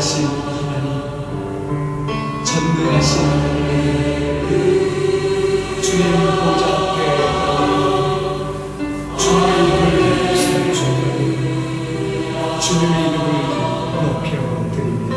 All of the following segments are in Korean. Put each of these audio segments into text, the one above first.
위대하신 하나님, 전능하신 주님 보좌 앞에 주님의 이름을颂주하고 주님의 이름을 높여드립니다.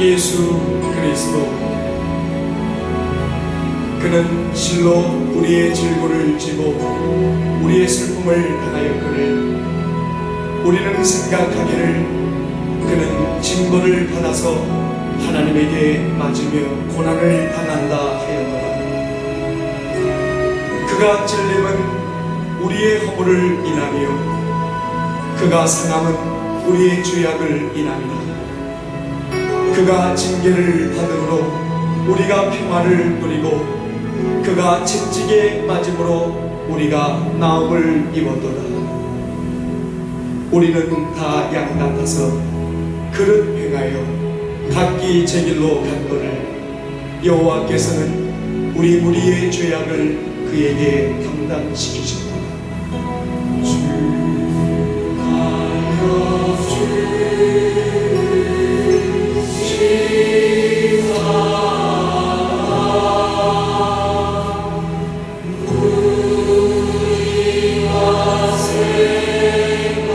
예수 그리스도, 그는 실로 우리의 질고를 지고 우리의 슬픔을 당하였거늘 우리는 생각하기를 그는 징벌을 받아서 하나님에게 맞으며 고난을 당한다 하였노라. 그가 찔림은 우리의 허물을 인하며 그가 상함은 우리의 죄악을 인함이라. 그가 징계를 받음으로 우리가 평화를 누리고 그가 채찍에 맞음으로 우리가 나음을 입었도다. 우리는 다 양 같아서 그릇 행하여 각기 제 길로 갔거늘 여호와께서는 우리 무리의 죄악을 그에게 감당시키셨다. 우리가 생각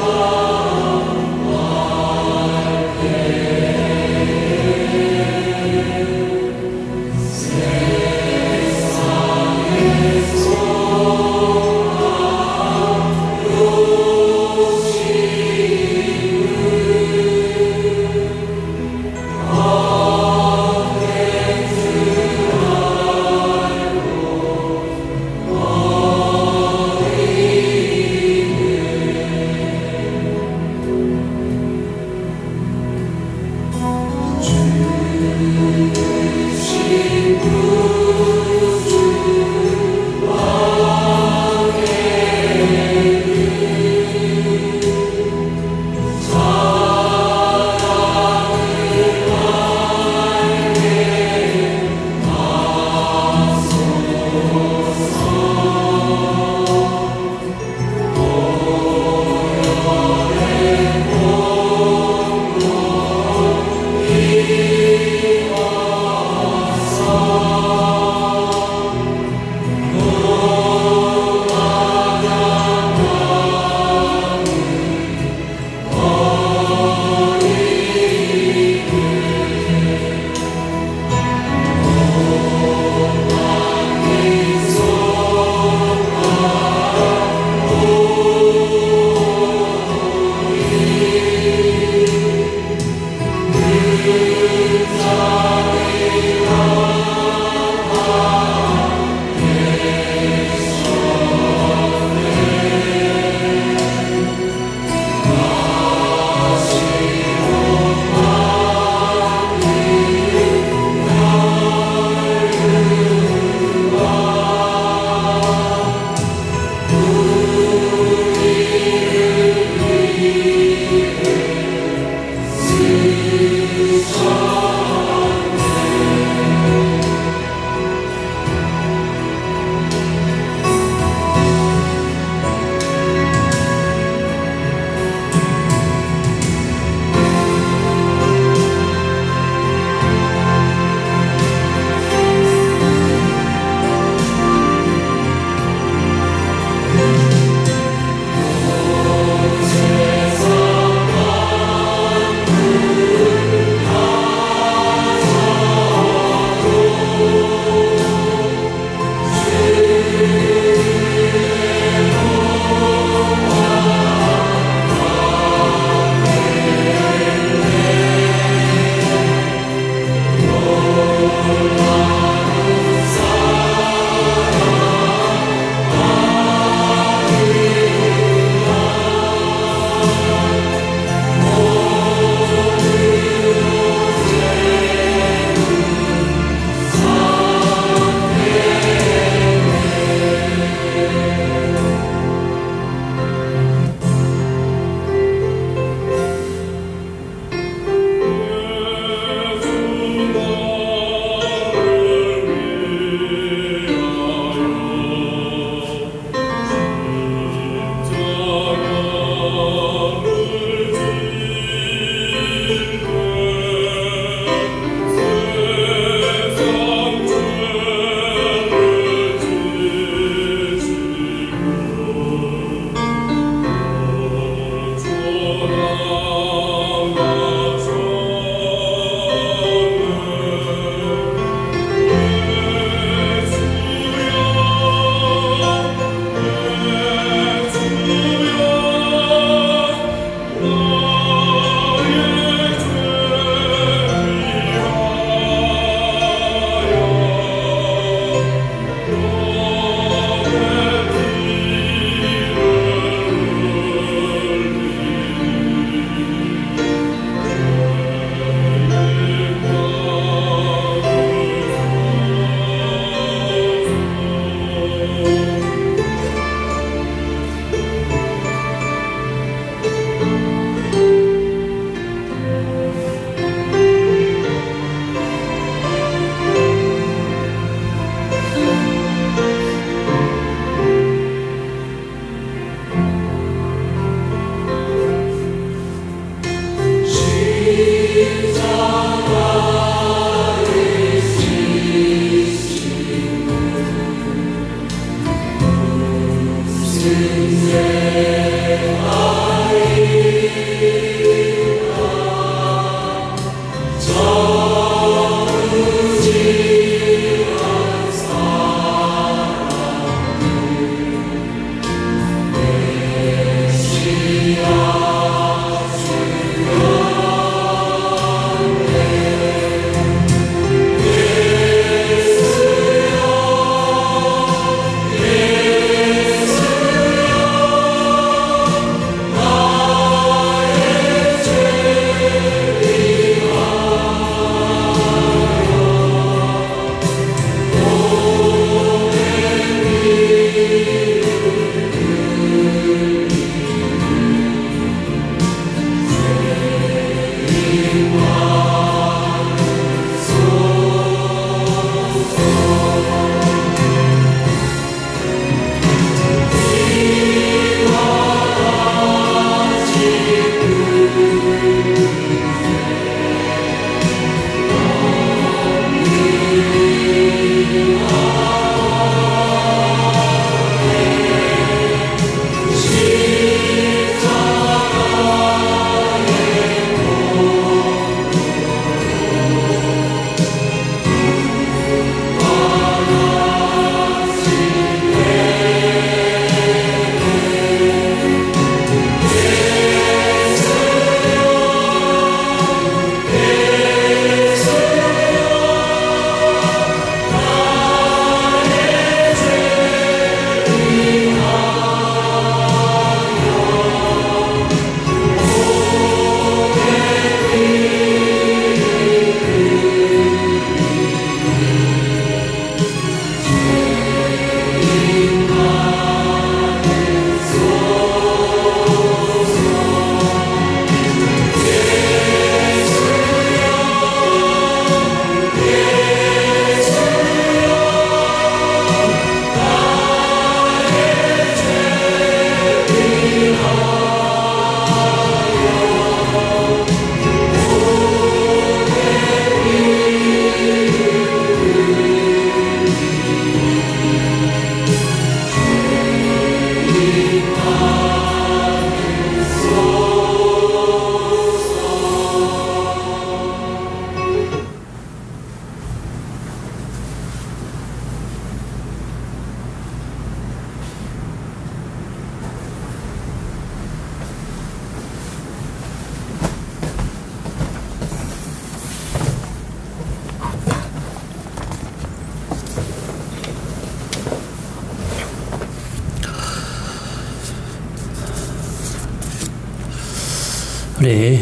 우리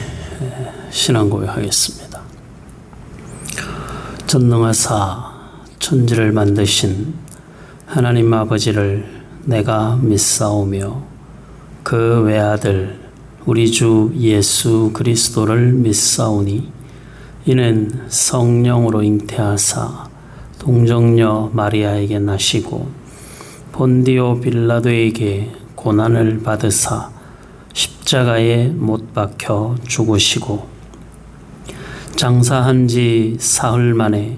신앙 고백하겠습니다. 전능하사 천지를 만드신 하나님 아버지를 내가 믿사오며 그 외아들 우리 주 예수 그리스도를 믿사오니 이는 성령으로 잉태하사 동정녀 마리아에게 나시고 본디오 빌라도에게 고난을 받으사 십자가에 못 박혀 죽으시고 장사한 지 사흘 만에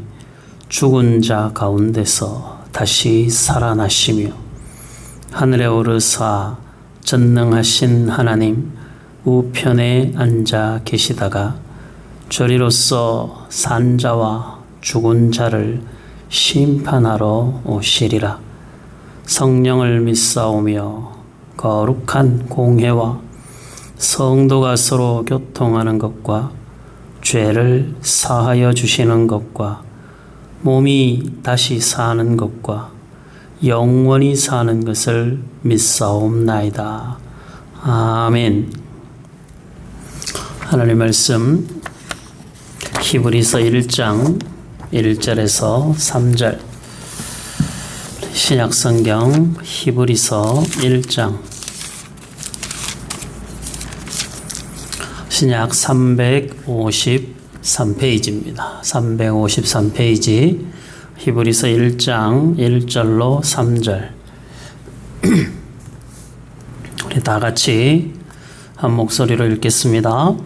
죽은 자 가운데서 다시 살아나시며 하늘에 오르사 전능하신 하나님 우편에 앉아 계시다가 저리로서 산 자와 죽은 자를 심판하러 오시리라. 성령을 믿사오며 거룩한 공회와 성도가 서로 교통하는 것과 죄를 사하여 주시는 것과 몸이 다시 사는 것과 영원히 사는 것을 믿사옵나이다. 아멘. 하나님 말씀 히브리서 1장 1절에서 3절 신약성경 히브리서 1장 신약 353페이지입니다. 353페이지 히브리서 1장 1절로 3절 우리 다 같이 한 목소리로 읽겠습니다.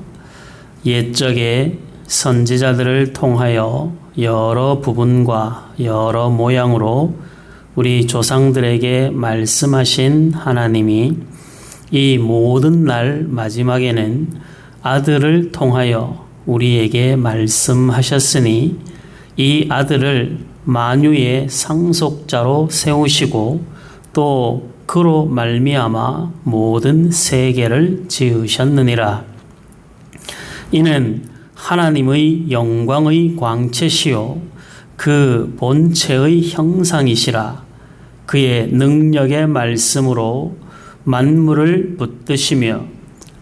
옛적에 선지자들을 통하여 여러 부분과 여러 모양으로 우리 조상들에게 말씀하신 하나님이 이 모든 날 마지막에는 아들을 통하여 우리에게 말씀하셨으니 이 아들을 만유의 상속자로 세우시고 또 그로 말미암아 모든 세계를 지으셨느니라. 이는 하나님의 영광의 광채시요 그 본체의 형상이시라. 그의 능력의 말씀으로 만물을 붙드시며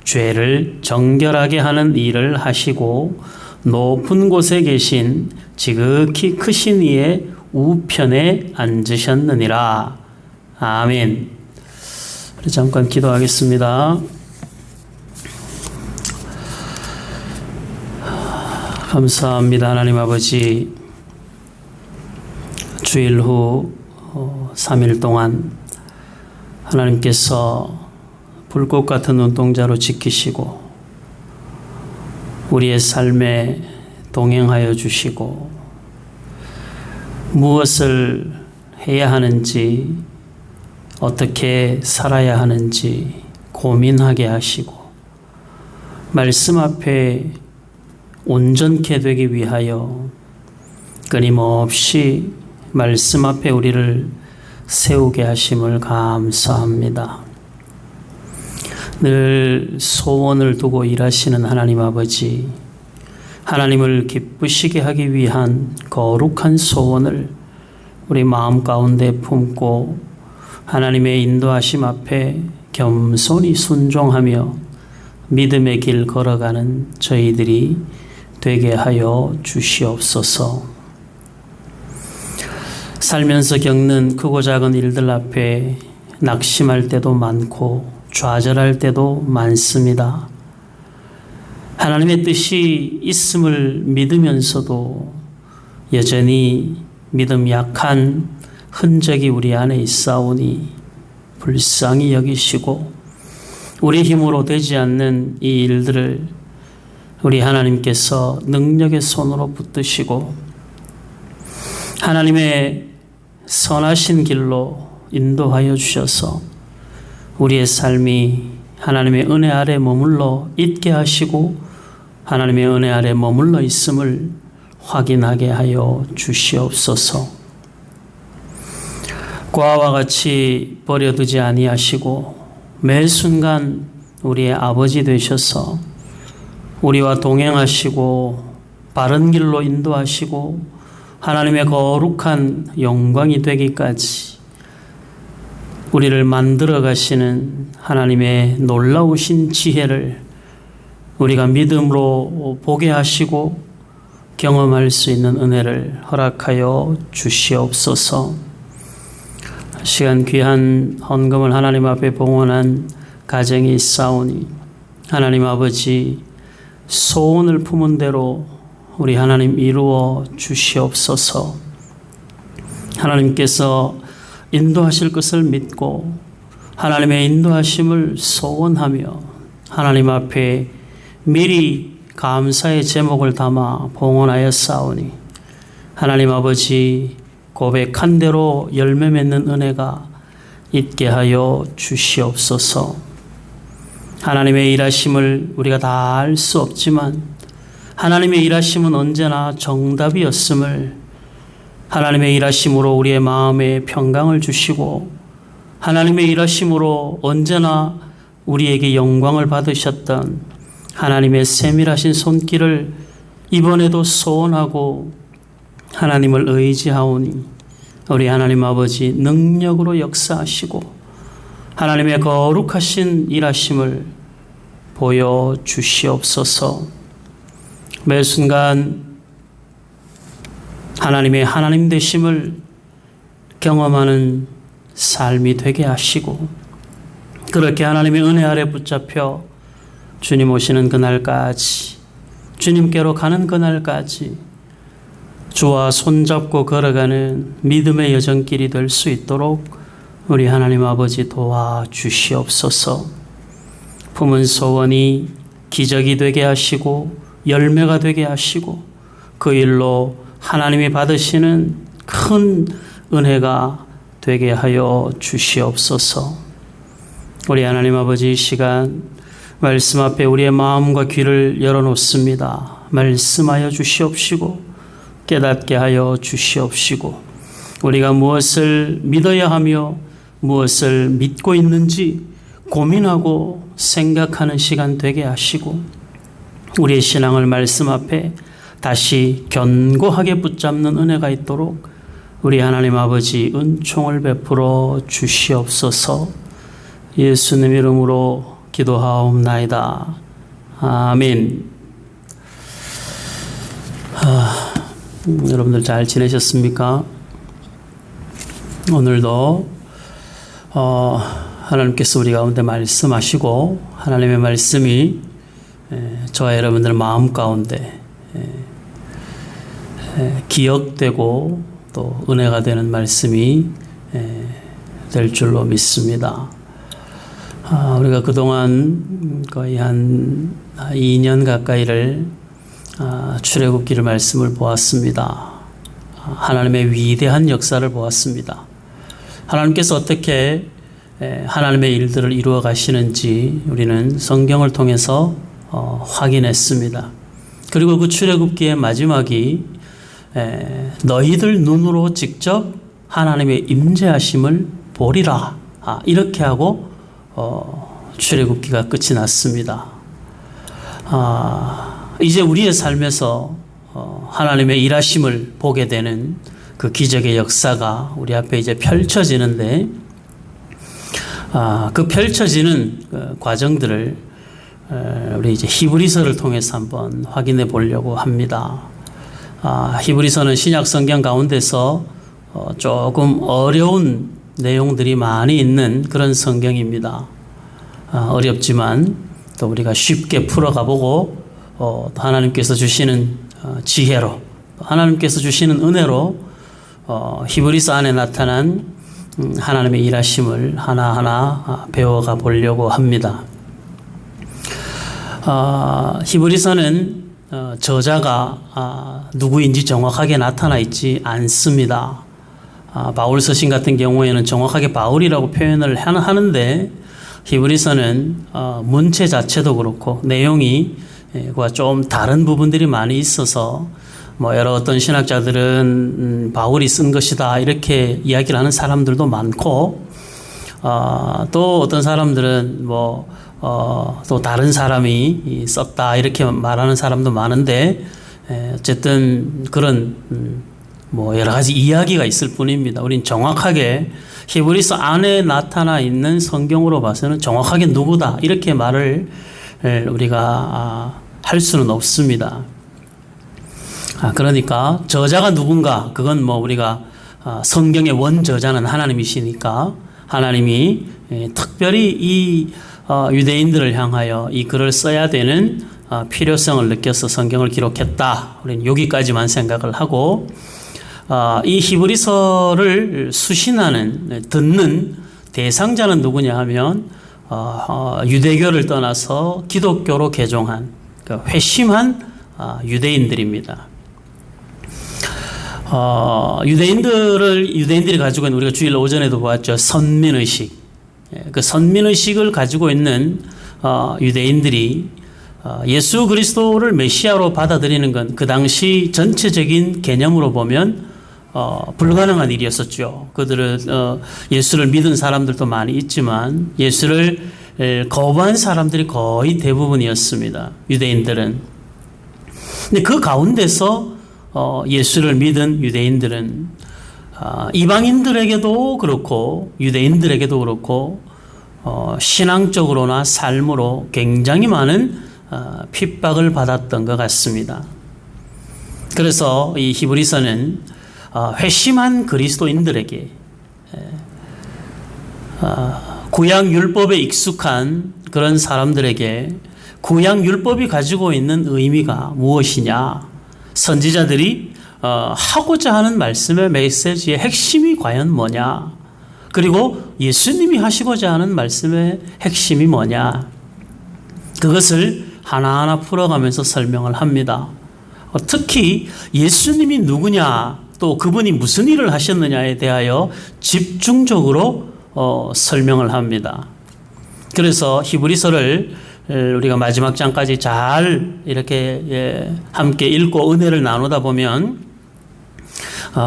죄를 정결하게 하는 일을 하시고 높은 곳에 계신 지극히 크신 이의 우편에 앉으셨느니라. 아멘. 우리 잠깐 기도하겠습니다. 감사합니다. 하나님 아버지, 주일 후 3일 동안 하나님께서 불꽃 같은 눈동자로 지키시고 우리의 삶에 동행하여 주시고 무엇을 해야 하는지 어떻게 살아야 하는지 고민하게 하시고 말씀 앞에 온전케 되기 위하여 끊임없이 말씀 앞에 우리를 세우게 하심을 감사합니다. 늘 소원을 두고 일하시는 하나님 아버지, 하나님을 기쁘시게 하기 위한 거룩한 소원을 우리 마음 가운데 품고 하나님의 인도하심 앞에 겸손히 순종하며 믿음의 길 걸어가는 저희들이 되게 하여 주시옵소서. 살면서 겪는 크고 작은 일들 앞에 낙심할 때도 많고 좌절할 때도 많습니다. 하나님의 뜻이 있음을 믿으면서도 여전히 믿음 약한 흔적이 우리 안에 있사오니 불쌍히 여기시고 우리 힘으로 되지 않는 이 일들을 우리 하나님께서 능력의 손으로 붙드시고 하나님의 선하신 길로 인도하여 주셔서 우리의 삶이 하나님의 은혜 아래 머물러 있게 하시고 하나님의 은혜 아래 머물러 있음을 확인하게 하여 주시옵소서. 과와 같이 버려두지 아니하시고 매 순간 우리의 아버지 되셔서 우리와 동행하시고 바른 길로 인도하시고 하나님의 거룩한 영광이 되기까지 우리를 만들어 가시는 하나님의 놀라우신 지혜를 우리가 믿음으로 보게 하시고 경험할 수 있는 은혜를 허락하여 주시옵소서. 시간 귀한 헌금을 하나님 앞에 봉헌한 가정이 있사오니 하나님 아버지 소원을 품은 대로 우리 하나님 이루어 주시옵소서. 하나님께서 인도하실 것을 믿고 하나님의 인도하심을 소원하며 하나님 앞에 미리 감사의 제목을 담아 봉헌하였사오니 하나님 아버지 고백한 대로 열매 맺는 은혜가 있게 하여 주시옵소서. 하나님의 일하심을 우리가 다 알 수 없지만 하나님의 일하심은 언제나 정답이었음을, 하나님의 일하심으로 우리의 마음에 평강을 주시고 하나님의 일하심으로 언제나 우리에게 영광을 받으셨던 하나님의 세밀하신 손길을 이번에도 소원하고 하나님을 의지하오니 우리 하나님 아버지 능력으로 역사하시고 하나님의 거룩하신 일하심을 보여주시옵소서. 매 순간 하나님의 하나님 되심을 경험하는 삶이 되게 하시고 그렇게 하나님의 은혜 아래 붙잡혀 주님 오시는 그날까지, 주님께로 가는 그날까지 주와 손잡고 걸어가는 믿음의 여정길이 될 수 있도록 우리 하나님 아버지 도와주시옵소서. 품은 소원이 기적이 되게 하시고 열매가 되게 하시고 그 일로 하나님이 받으시는 큰 은혜가 되게 하여 주시옵소서. 우리 하나님 아버지 이 시간 말씀 앞에 우리의 마음과 귀를 열어놓습니다. 말씀하여 주시옵시고 깨닫게 하여 주시옵시고 우리가 무엇을 믿어야 하며 무엇을 믿고 있는지 고민하고 생각하는 시간 되게 하시고 우리의 신앙을 말씀 앞에 다시 견고하게 붙잡는 은혜가 있도록 우리 하나님 아버지 은총을 베풀어 주시옵소서. 예수님 이름으로 기도하옵나이다. 아멘. 여러분들 잘 지내셨습니까? 오늘도 하나님께서 우리 가운데 말씀하시고 하나님의 말씀이 저와 여러분들 마음 가운데 기억되고 또 은혜가 되는 말씀이 될 줄로 믿습니다. 우리가 그동안 거의 한 2년 가까이를 출애굽기를 말씀을 보았습니다. 하나님의 위대한 역사를 보았습니다. 하나님께서 어떻게 하나님의 일들을 이루어 가시는지 우리는 성경을 통해서 확인했습니다. 그리고 그 출애굽기의 마지막이 너희들 눈으로 직접 하나님의 임재하심을 보리라, 이렇게 하고 출애굽기가 끝이 났습니다. 이제 우리의 삶에서 하나님의 일하심을 보게 되는 그 기적의 역사가 우리 앞에 이제 펼쳐지는데 그 펼쳐지는 그 과정들을 우리 이제 히브리서를 통해서 한번 확인해 보려고 합니다. 히브리서는 신약 성경 가운데서 조금 어려운 내용들이 많이 있는 그런 성경입니다. 어렵지만 또 우리가 쉽게 풀어가 보고 하나님께서 주시는 지혜로, 하나님께서 주시는 은혜로 히브리서 안에 나타난 하나님의 일하심을 하나하나 배워가 보려고 합니다. 히브리서는 저자가 누구인지 정확하게 나타나 있지 않습니다. 바울 서신 같은 경우에는 정확하게 바울이라고 표현을 하는데 히브리서는 문체 자체도 그렇고 내용이 그와 좀 다른 부분들이 많이 있어서 여러 어떤 신학자들은 바울이 쓴 것이다 이렇게 이야기를 하는 사람들도 많고 또 어떤 사람들은 또 다른 사람이 썼다 이렇게 말하는 사람도 많은데 어쨌든 그런 여러 가지 이야기가 있을 뿐입니다. 우린 정확하게 히브리서 안에 나타나 있는 성경으로 봐서는 정확하게 누구다 이렇게 말을 우리가 할 수는 없습니다. 그러니까 저자가 누군가, 그건 뭐 우리가 성경의 원저자는 하나님이시니까 하나님이 특별히 이 유대인들을 향하여 이 글을 써야 되는 필요성을 느껴서 성경을 기록했다. 우리는 여기까지만 생각을 하고, 이 히브리서를 수신하는, 듣는 대상자는 누구냐 하면 유대교를 떠나서 기독교로 개종한 회심한 유대인들입니다. 유대인들이 가지고 있는, 우리가 주일 오전에도 보았죠, 선민의식. 그 선민의식을 가지고 있는 유대인들이 예수 그리스도를 메시아로 받아들이는 건 그 당시 전체적인 개념으로 보면 불가능한 일이었었죠. 그들은 예수를 믿은 사람들도 많이 있지만 예수를 거부한 사람들이 거의 대부분이었습니다. 유대인들은. 근데 그 가운데서 예수를 믿은 유대인들은 이방인들에게도 그렇고 유대인들에게도 그렇고 신앙적으로나 삶으로 굉장히 많은 핍박을 받았던 것 같습니다. 그래서 이 히브리서는 회심한 그리스도인들에게, 구약 율법에 익숙한 그런 사람들에게 구약 율법이 가지고 있는 의미가 무엇이냐, 선지자들이 하고자 하는 말씀의 메시지의 핵심이 과연 뭐냐, 그리고 예수님이 하시고자 하는 말씀의 핵심이 뭐냐, 그것을 하나하나 풀어가면서 설명을 합니다. 특히 예수님이 누구냐, 또 그분이 무슨 일을 하셨느냐에 대하여 집중적으로 설명을 합니다. 그래서 히브리서를 우리가 마지막 장까지 잘 이렇게 함께 읽고 은혜를 나누다 보면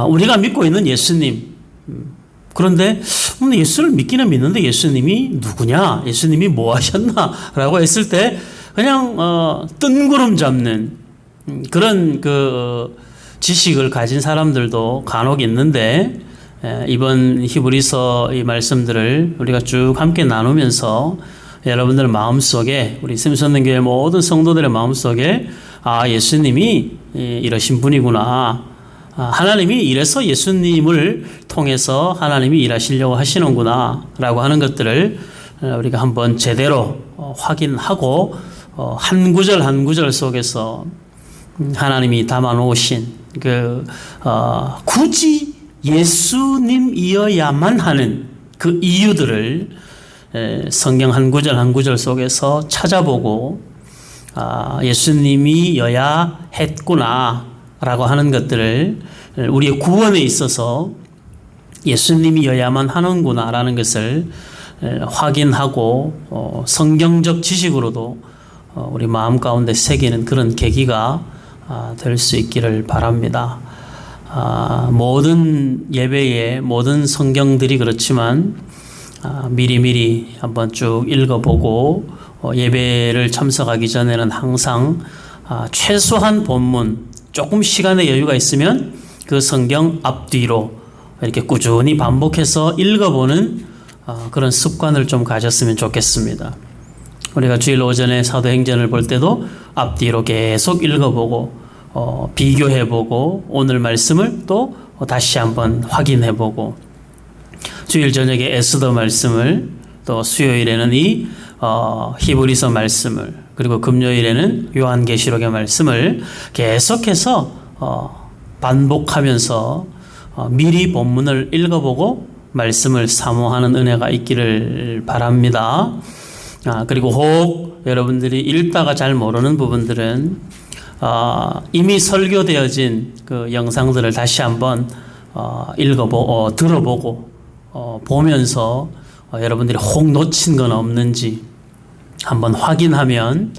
우리가 믿고 있는 예수님, 그런데 예수를 믿기는 믿는데 예수님이 누구냐, 예수님이 뭐 하셨나 라고 했을 때 그냥 뜬구름 잡는 그런 지식을 가진 사람들도 간혹 있는데, 이번 히브리서 이 말씀들을 우리가 쭉 함께 나누면서 여러분들 마음속에, 우리 샘선능교회 모든 성도들의 마음속에 예수님이 이러신 분이구나, 하나님이 이래서 예수님을 통해서 하나님이 일하시려고 하시는구나 라고 하는 것들을 우리가 한번 제대로 확인하고 한 구절 한 구절 속에서 하나님이 담아놓으신 굳이 예수님이어야만 하는 그 이유들을 성경 한 구절 한 구절 속에서 찾아보고 예수님이어야 했구나 라고 하는 것들을, 우리의 구원에 있어서 예수님이어야만 하는구나 라는 것을 확인하고 성경적 지식으로도 우리 마음 가운데 새기는 그런 계기가 될 수 있기를 바랍니다. 모든 예배에 모든 성경들이 그렇지만 미리미리 한번 쭉 읽어보고 예배를 참석하기 전에는 항상 최소한 본문, 조금 시간의 여유가 있으면 그 성경 앞뒤로 이렇게 꾸준히 반복해서 읽어보는 그런 습관을 좀 가졌으면 좋겠습니다. 우리가 주일 오전에 사도행전을 볼 때도 앞뒤로 계속 읽어보고 비교해보고 오늘 말씀을 또 다시 한번 확인해보고, 주일 저녁에 에스더 말씀을, 또 수요일에는 이 히브리서 말씀을, 그리고 금요일에는 요한계시록의 말씀을 계속해서 반복하면서 미리 본문을 읽어보고 말씀을 사모하는 은혜가 있기를 바랍니다. 그리고 혹 여러분들이 읽다가 잘 모르는 부분들은 이미 설교되어진 그 영상들을 다시 한번 읽어보고 들어보고 보면서 여러분들이 혹 놓친 건 없는지 한번 확인하면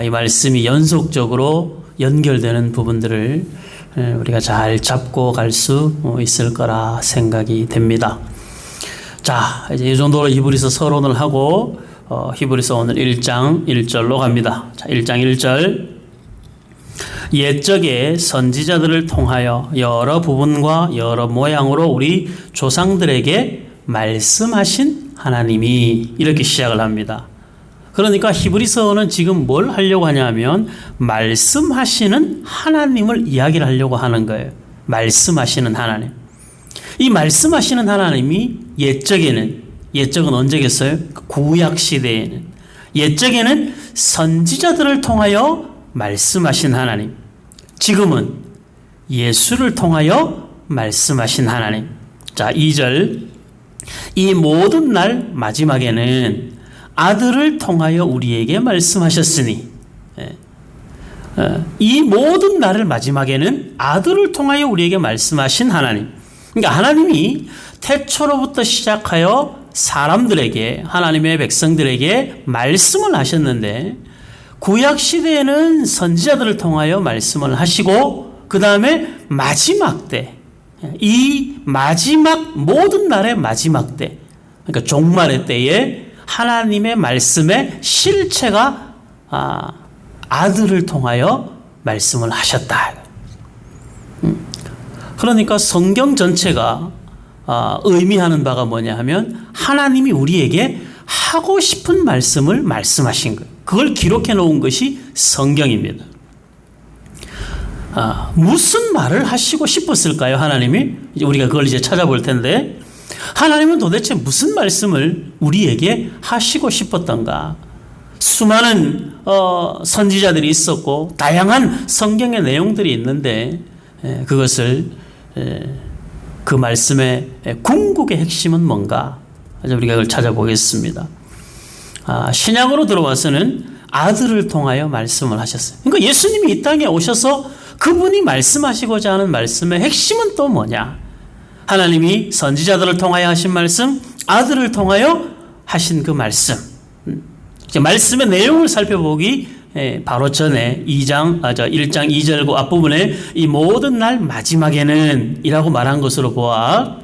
이 말씀이 연속적으로 연결되는 부분들을 우리가 잘 잡고 갈 수 있을 거라 생각이 됩니다. 자, 이제 이 정도로 히브리서 서론을 하고 히브리서 오늘 1장 1절로 갑니다. 자, 1장 1절. 옛적에 선지자들을 통하여 여러 부분과 여러 모양으로 우리 조상들에게 말씀하신 하나님이, 이렇게 시작을 합니다. 그러니까 히브리서는 지금 뭘 하려고 하냐면 말씀하시는 하나님을 이야기를 하려고 하는 거예요. 말씀하시는 하나님. 이 말씀하시는 하나님이 옛적은 언제겠어요? 구약 시대에는. 옛적에는 선지자들을 통하여 말씀하신 하나님. 지금은 예수를 통하여 말씀하신 하나님. 자, 2절. 이 모든 날 마지막에는 아들을 통하여 우리에게 말씀하셨으니. 이 모든 날을 마지막에는 아들을 통하여 우리에게 말씀하신 하나님. 그러니까 하나님이 태초로부터 시작하여 사람들에게, 하나님의 백성들에게 말씀을 하셨는데, 구약 시대에는 선지자들을 통하여 말씀을 하시고, 그 다음에 마지막 때, 이 마지막 모든 날의 마지막 때, 그러니까 종말의 때에 하나님의 말씀의 실체가 아들을 통하여 말씀을 하셨다. 그러니까 성경 전체가 의미하는 바가 뭐냐 하면 하나님이 우리에게 하고 싶은 말씀을 말씀하신 거예요. 그걸 기록해 놓은 것이 성경입니다. 무슨 말을 하시고 싶었을까요, 하나님이? 우리가 그걸 이제 찾아볼 텐데, 하나님은 도대체 무슨 말씀을 우리에게 하시고 싶었던가? 수많은 선지자들이 있었고 다양한 성경의 내용들이 있는데, 그것을 그 말씀의 궁극의 핵심은 뭔가? 우리가 그걸 찾아보겠습니다. 신약으로 들어와서는 아들을 통하여 말씀을 하셨어요. 그러니까 예수님이 이 땅에 오셔서 그분이 말씀하시고자 하는 말씀의 핵심은 또 뭐냐? 하나님이 선지자들을 통하여 하신 말씀, 아들을 통하여 하신 그 말씀. 말씀의 내용을 살펴보기 바로 전에 1장 2절 앞부분에 이 모든 날 마지막에는 이라고 말한 것으로 보아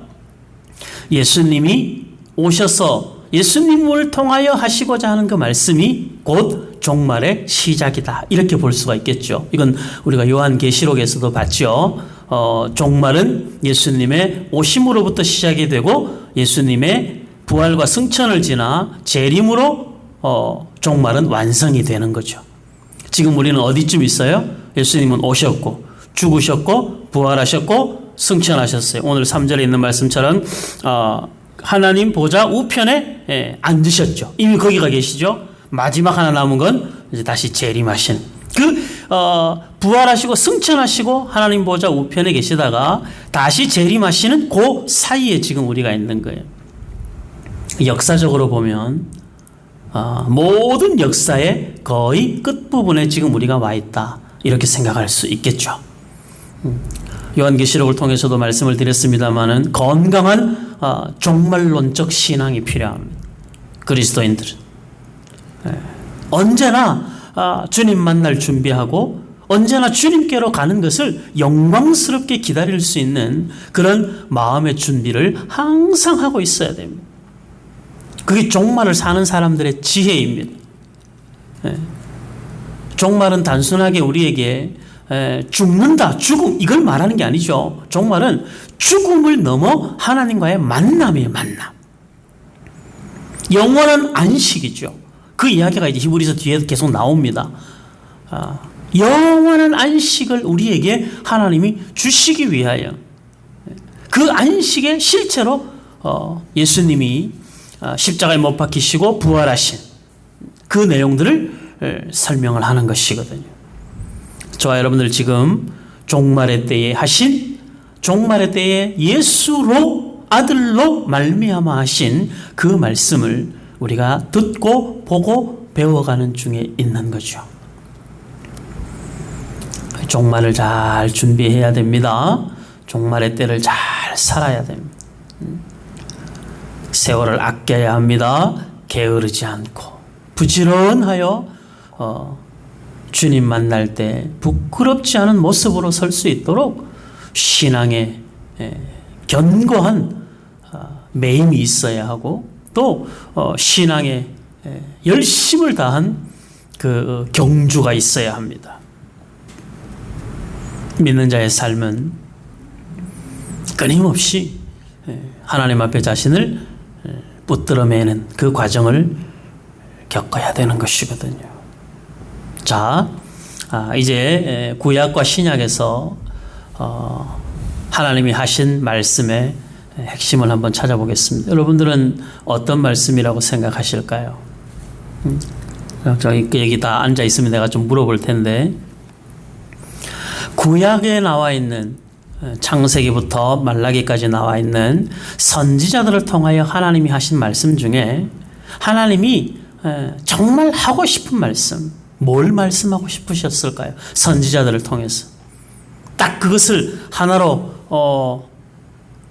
예수님이 오셔서 예수님을 통하여 하시고자 하는 그 말씀이 곧 종말의 시작이다. 이렇게 볼 수가 있겠죠. 이건 우리가 요한계시록에서도 봤죠. 종말은 예수님의 오심으로부터 시작이 되고 예수님의 부활과 승천을 지나 재림으로 종말은 완성이 되는 거죠. 지금 우리는 어디쯤 있어요? 예수님은 오셨고 죽으셨고 부활하셨고 승천하셨어요. 오늘 3절에 있는 말씀처럼 하나님 보좌 우편에 앉으셨죠. 이미 거기가 계시죠. 마지막 하나 남은 건 이제 다시 재림하신 부활하시고 승천하시고 하나님 보좌 우편에 계시다가 다시 재림하시는 그 사이에 지금 우리가 있는 거예요. 역사적으로 보면 모든 역사의 거의 끝부분에 지금 우리가 와 있다. 이렇게 생각할 수 있겠죠. 요한계시록을 통해서도 말씀을 드렸습니다마는 건강한 종말론적 신앙이 필요합니다. 그리스도인들은 언제나 주님 만날 준비하고 언제나 주님께로 가는 것을 영광스럽게 기다릴 수 있는 그런 마음의 준비를 항상 하고 있어야 됩니다. 그게 종말을 사는 사람들의 지혜입니다. 종말은 단순하게 우리에게 죽는다, 죽음 이걸 말하는 게 아니죠. 종말은 죽음을 넘어 하나님과의 만남이에요. 만남. 영원한 안식이죠. 그 이야기가 이제 히브리서 뒤에 계속 나옵니다. 영원한 안식을 우리에게 하나님이 주시기 위하여 그 안식의 실체로 예수님이 십자가에 못 박히시고 부활하신 그 내용들을 설명을 하는 것이거든요. 저와 여러분들 지금 종말의 때에 하신 종말의 때에 예수로 아들로 말미암아 하신 그 말씀을 우리가 듣고 보고 배워가는 중에 있는 거죠. 종말을 잘 준비해야 됩니다. 종말의 때를 잘 살아야 됩니다. 세월을 아껴야 합니다. 게으르지 않고 부지런하여 주님 만날 때 부끄럽지 않은 모습으로 설 수 있도록 신앙에 견고한 매임이 있어야 하고 또 신앙에 열심을 다한 그 경주가 있어야 합니다. 믿는 자의 삶은 끊임없이 하나님 앞에 자신을 붙들어매는 그 과정을 겪어야 되는 것이거든요. 자, 이제 구약과 신약에서 하나님이 하신 말씀의 핵심을 한번 찾아보겠습니다. 여러분들은 어떤 말씀이라고 생각하실까요? 여기 다 앉아 있으면 내가 좀 물어볼 텐데, 구약에 나와 있는, 창세기부터 말라기까지 나와 있는 선지자들을 통하여 하나님이 하신 말씀 중에 하나님이 정말 하고 싶은 말씀, 뭘 말씀하고 싶으셨을까요? 선지자들을 통해서. 딱 그것을 하나로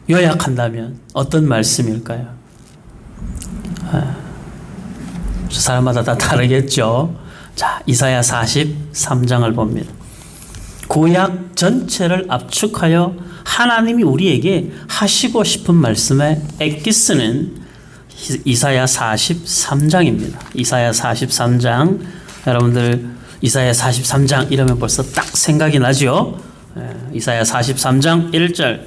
요약한다면 어떤 말씀일까요? 사람마다 다 다르겠죠. 자, 이사야 43장을 봅니다. 구약 전체를 압축하여 하나님이 우리에게 하시고 싶은 말씀의 엑기스는 이사야 43장입니다. 이사야 43장. 여러분들 이사야 43장 이러면 벌써 딱 생각이 나죠? 이사야 43장 1절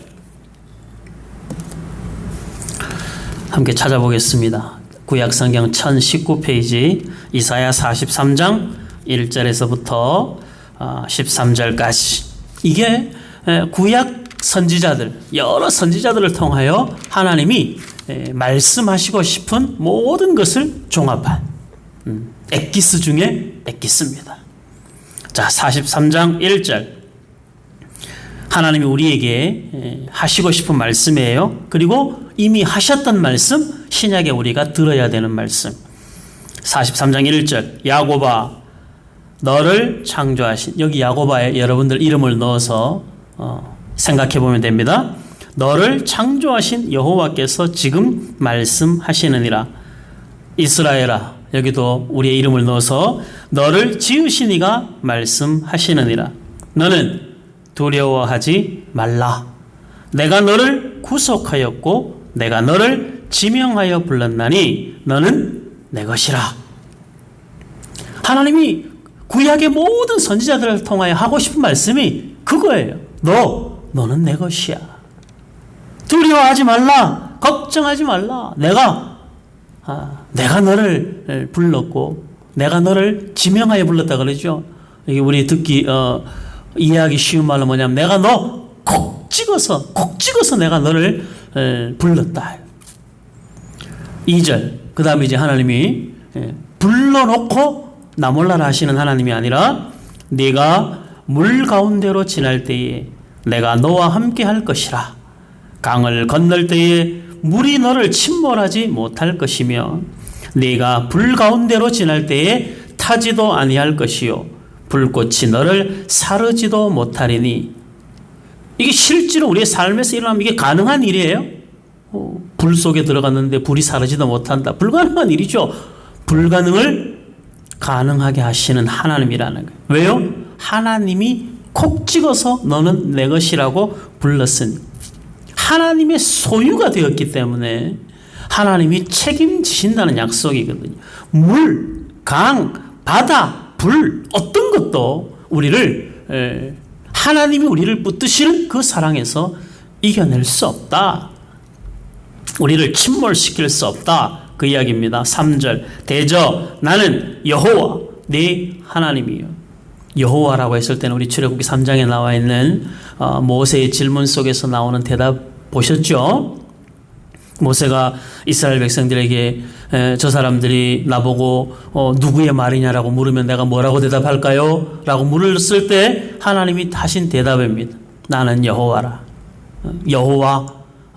함께 찾아보겠습니다. 구약성경 1019페이지 이사야 43장 1절에서부터 13절까지. 이게 구약 선지자들, 여러 선지자들을 통하여 하나님이 말씀하시고 싶은 모든 것을 종합한 엑기스 중에 엑기스입니다. 자, 43장 1절. 하나님이 우리에게 하시고 싶은 말씀이에요. 그리고 이미 하셨던 말씀, 신약에 우리가 들어야 되는 말씀. 43장 1절. 야곱아, 너를 창조하신, 여기 야곱아에 여러분들 이름을 넣어서 생각해 보면 됩니다. 너를 창조하신 여호와께서 지금 말씀하시느니라. 이스라엘아, 여기도 우리의 이름을 넣어서 너를 지으신 이가 말씀하시느니라. 너는 두려워하지 말라. 내가 너를 구속하였고 내가 너를 지명하여 불렀나니 너는 내 것이라. 하나님이 구약의 모든 선지자들을 통하여 하고 싶은 말씀이 그거예요. 너는 내 것이야. 두려워하지 말라. 걱정하지 말라. 내가 너를 불렀고 내가 너를 지명하여 불렀다 그러죠. 이게 우리 듣기 이해하기 쉬운 말로 뭐냐면 내가 너 콕 찍어서 내가 너를 불렀다. 2절. 그 다음에 이제 하나님이 불러놓고 나 몰라라 하시는 하나님이 아니라 네가 물 가운데로 지날 때에 내가 너와 함께 할 것이라. 강을 건널 때에 물이 너를 침몰하지 못할 것이며 네가 불 가운데로 지날 때에 타지도 아니할 것이요 불꽃이 너를 사르지도 못하리니. 이게 실제로 우리의 삶에서 일어나면 이게 가능한 일이에요? 불 속에 들어갔는데 불이 사르지도 못한다. 불가능한 일이죠. 불가능을 가능하게 하시는 하나님이라는 거예요. 왜요? 하나님이 콕 찍어서 너는 내 것이라고 불렀으니. 하나님의 소유가 되었기 때문에 하나님이 책임지신다는 약속이거든요. 물, 강, 바다, 불, 어떤 것도 우리를 하나님이 우리를 붙드시는 그 사랑에서 이겨낼 수 없다. 우리를 침몰시킬 수 없다. 그 이야기입니다. 3절. 대저 나는 여호와 네 하나님이요. 여호와라고 했을 때는 우리 출애굽기 3장에 나와 있는 모세의 질문 속에서 나오는 대답 보셨죠? 모세가 이스라엘 백성들에게 저 사람들이 나보고 누구의 말이냐라고 물으면 내가 뭐라고 대답할까요? 라고 물었을 때 하나님이 하신 대답입니다. 나는 여호와라. 여호와.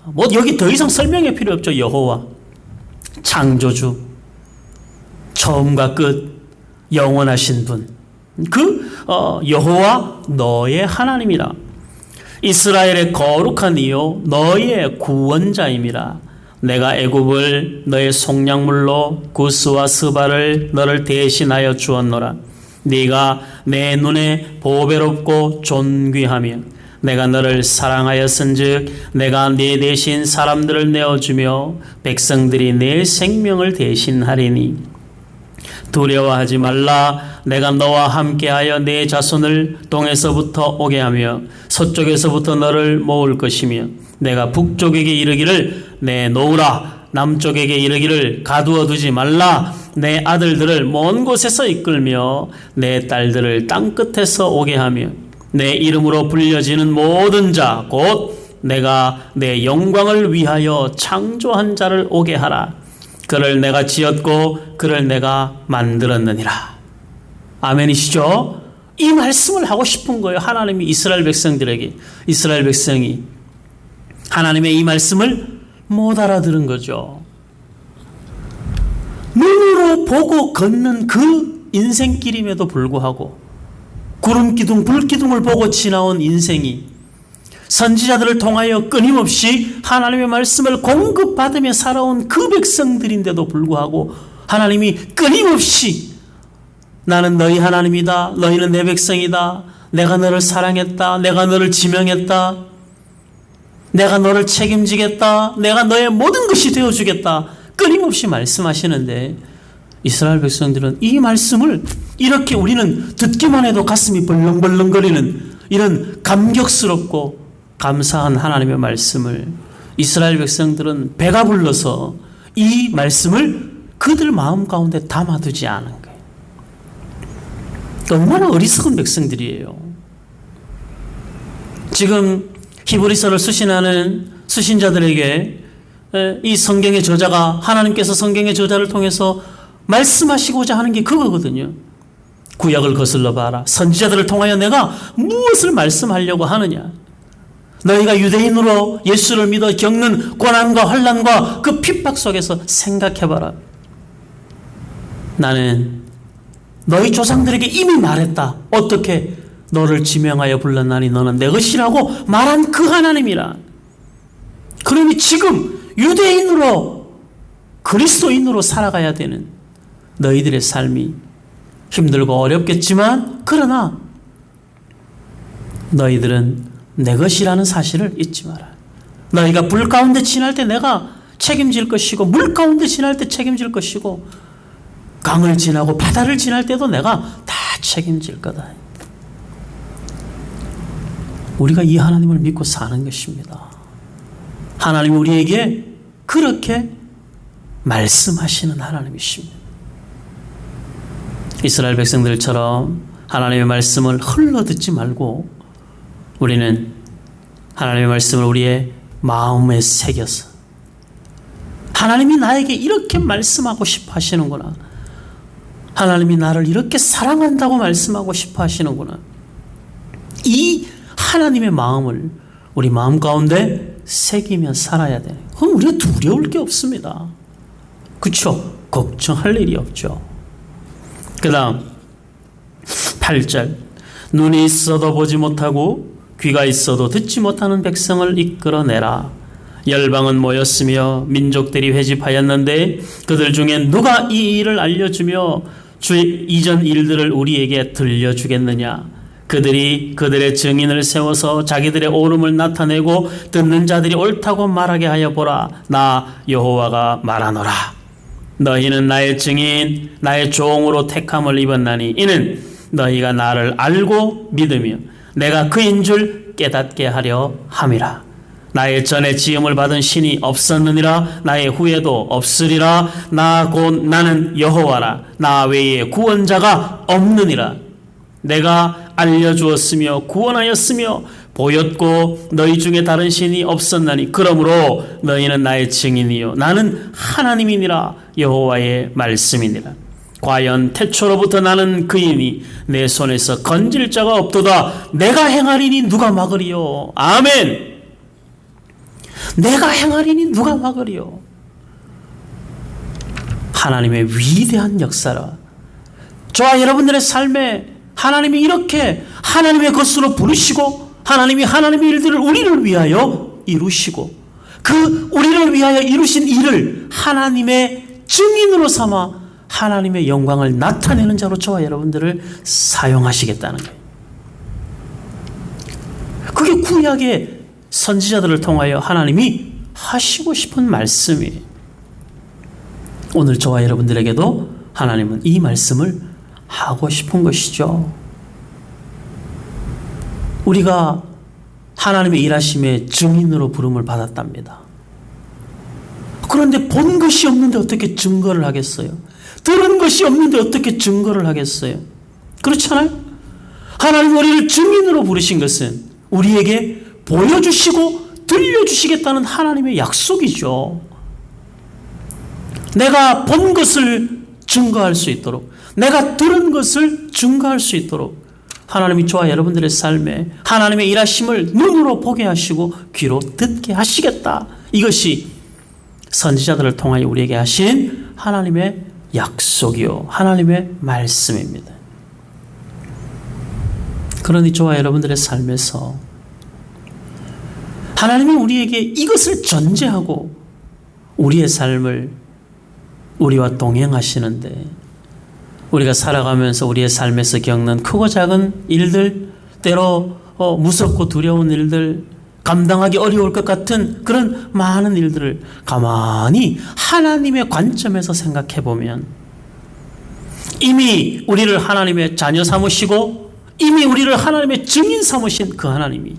뭐 여기 더 이상 설명이 필요 없죠. 여호와. 창조주. 처음과 끝. 영원하신 분. 여호와 너의 하나님이라. 이스라엘의 거룩한 이요 너의 구원자임이라. 내가 애굽을 너의 속량물로 구스와 스바를 너를 대신하여 주었노라. 네가 내 눈에 보배롭고 존귀하며 내가 너를 사랑하였은즉 내가 네 대신 사람들을 내어주며 백성들이 내 생명을 대신하리니. 두려워하지 말라. 내가 너와 함께하여 내 자손을 동에서부터 오게 하며 서쪽에서부터 너를 모을 것이며 내가 북쪽에게 이르기를 내놓으라. 남쪽에게 이르기를 가두어 두지 말라. 내 아들들을 먼 곳에서 이끌며 내 딸들을 땅끝에서 오게 하며 내 이름으로 불려지는 모든 자 곧 내가 내 영광을 위하여 창조한 자를 오게 하라. 그를 내가 지었고 그를 내가 만들었느니라. 아멘이시죠? 이 말씀을 하고 싶은 거예요. 하나님이 이스라엘 백성들에게. 이스라엘 백성이 하나님의 이 말씀을 못 알아들은 거죠. 눈으로 보고 걷는 그 인생길임에도 불구하고 구름기둥, 불기둥을 보고 지나온 인생이 선지자들을 통하여 끊임없이 하나님의 말씀을 공급받으며 살아온 그 백성들인데도 불구하고 하나님이 끊임없이 나는 너희 하나님이다. 너희는 내 백성이다. 내가 너를 사랑했다. 내가 너를 지명했다. 내가 너를 책임지겠다. 내가 너의 모든 것이 되어주겠다. 끊임없이 말씀하시는데 이스라엘 백성들은 이 말씀을 이렇게 우리는 듣기만 해도 가슴이 벌렁벌렁거리는 이런 감격스럽고 감사한 하나님의 말씀을 이스라엘 백성들은 배가 불러서 이 말씀을 그들 마음 가운데 담아두지 않은 거예요. 얼마나 어리석은 백성들이에요. 지금 히브리서를 수신하는 수신자들에게 이 성경의 저자가 하나님께서 성경의 저자를 통해서 말씀하시고자 하는 게 그거거든요. 구약을 거슬러 봐라. 선지자들을 통하여 내가 무엇을 말씀하려고 하느냐. 너희가 유대인으로 예수를 믿어 겪는 고난과 환난과 그 핍박 속에서 생각해봐라. 나는 너희 조상들에게 이미 말했다. 어떻게? 너를 지명하여 불렀나니 너는 내 것이라고 말한 그 하나님이라. 그러니 지금 유대인으로 그리스도인으로 살아가야 되는 너희들의 삶이 힘들고 어렵겠지만 그러나 너희들은 내 것이라는 사실을 잊지 마라. 너희가 불 가운데 지날 때 내가 책임질 것이고 물 가운데 지날 때 책임질 것이고 강을 지나고 바다를 지날 때도 내가 다 책임질 거다. 우리가 이 하나님을 믿고 사는 것입니다. 하나님이 우리에게 그렇게 말씀하시는 하나님이십니다. 이스라엘 백성들처럼 하나님의 말씀을 흘러듣지 말고 우리는 하나님의 말씀을 우리의 마음에 새겨서 하나님이 나에게 이렇게 말씀하고 싶어 하시는구나. 하나님이 나를 이렇게 사랑한다고 말씀하고 싶어 하시는구나. 이 하나님의 마음을 우리 마음 가운데 새기며 살아야 돼. 그럼 우리가 두려울 게 없습니다. 그렇죠? 걱정할 일이 없죠. 그 다음 8절 눈이 있어도 보지 못하고 귀가 있어도 듣지 못하는 백성을 이끌어내라. 열방은 모였으며 민족들이 회집하였는데 그들 중에 누가 이 일을 알려주며 주의 이전 일들을 우리에게 들려주겠느냐. 그들이 그들의 증인을 세워서 자기들의 옳음을 나타내고 듣는 자들이 옳다고 말하게 하여 보라. 나 여호와가 말하노라. 너희는 나의 증인 나의 종으로 택함을 입었나니 이는 너희가 나를 알고 믿으며 내가 그인 줄 깨닫게 하려 함이라. 나의 전에 지음을 받은 신이 없었느니라. 나의 후에도 없으리라. 나 곧 나는 여호와라. 나 외에 구원자가 없느니라. 내가 알려주었으며 구원하였으며 보였고 너희 중에 다른 신이 없었나니 그러므로 너희는 나의 증인이요 나는 하나님이니라. 여호와의 말씀이니라. 과연 태초로부터 나는 그이니 내 손에서 건질 자가 없도다. 내가 행하리니 누가 막으리요. 아멘. 내가 행하리니 누가 막으리요. 하나님의 위대한 역사라. 저와 여러분들의 삶에 하나님이 이렇게 하나님의 것으로 부르시고 하나님이 하나님의 일들을 우리를 위하여 이루시고 그 우리를 위하여 이루신 일을 하나님의 증인으로 삼아 하나님의 영광을 나타내는 자로 저와 여러분들을 사용하시겠다는 거예요. 그게 구약의 선지자들을 통하여 하나님이 하시고 싶은 말씀이에요. 오늘 저와 여러분들에게도 하나님은 이 말씀을 하고 싶은 것이죠. 우리가 하나님의 일하심의 증인으로 부름을 받았답니다. 그런데 본 것이 없는데 어떻게 증거를 하겠어요? 들은 것이 없는데 어떻게 증거를 하겠어요? 그렇잖아요? 하나님 우리를 증인으로 부르신 것은 우리에게 보여주시고 들려주시겠다는 하나님의 약속이죠. 내가 본 것을 증거할 수 있도록, 내가 들은 것을 증거할 수 있도록 하나님이 저와 여러분들의 삶에 하나님의 일하심을 눈으로 보게 하시고 귀로 듣게 하시겠다. 이것이 선지자들을 통하여 우리에게 하신 하나님의 약속이요, 하나님의 말씀입니다. 그러니 저와 여러분들의 삶에서 하나님이 우리에게 이것을 전제하고 우리의 삶을 우리와 동행하시는데, 우리가 살아가면서 우리의 삶에서 겪는 크고 작은 일들, 때로 무섭고 두려운 일들, 감당하기 어려울 것 같은 그런 많은 일들을 가만히 하나님의 관점에서 생각해 보면 이미 우리를 하나님의 자녀 삼으시고 이미 우리를 하나님의 증인 삼으신 그 하나님이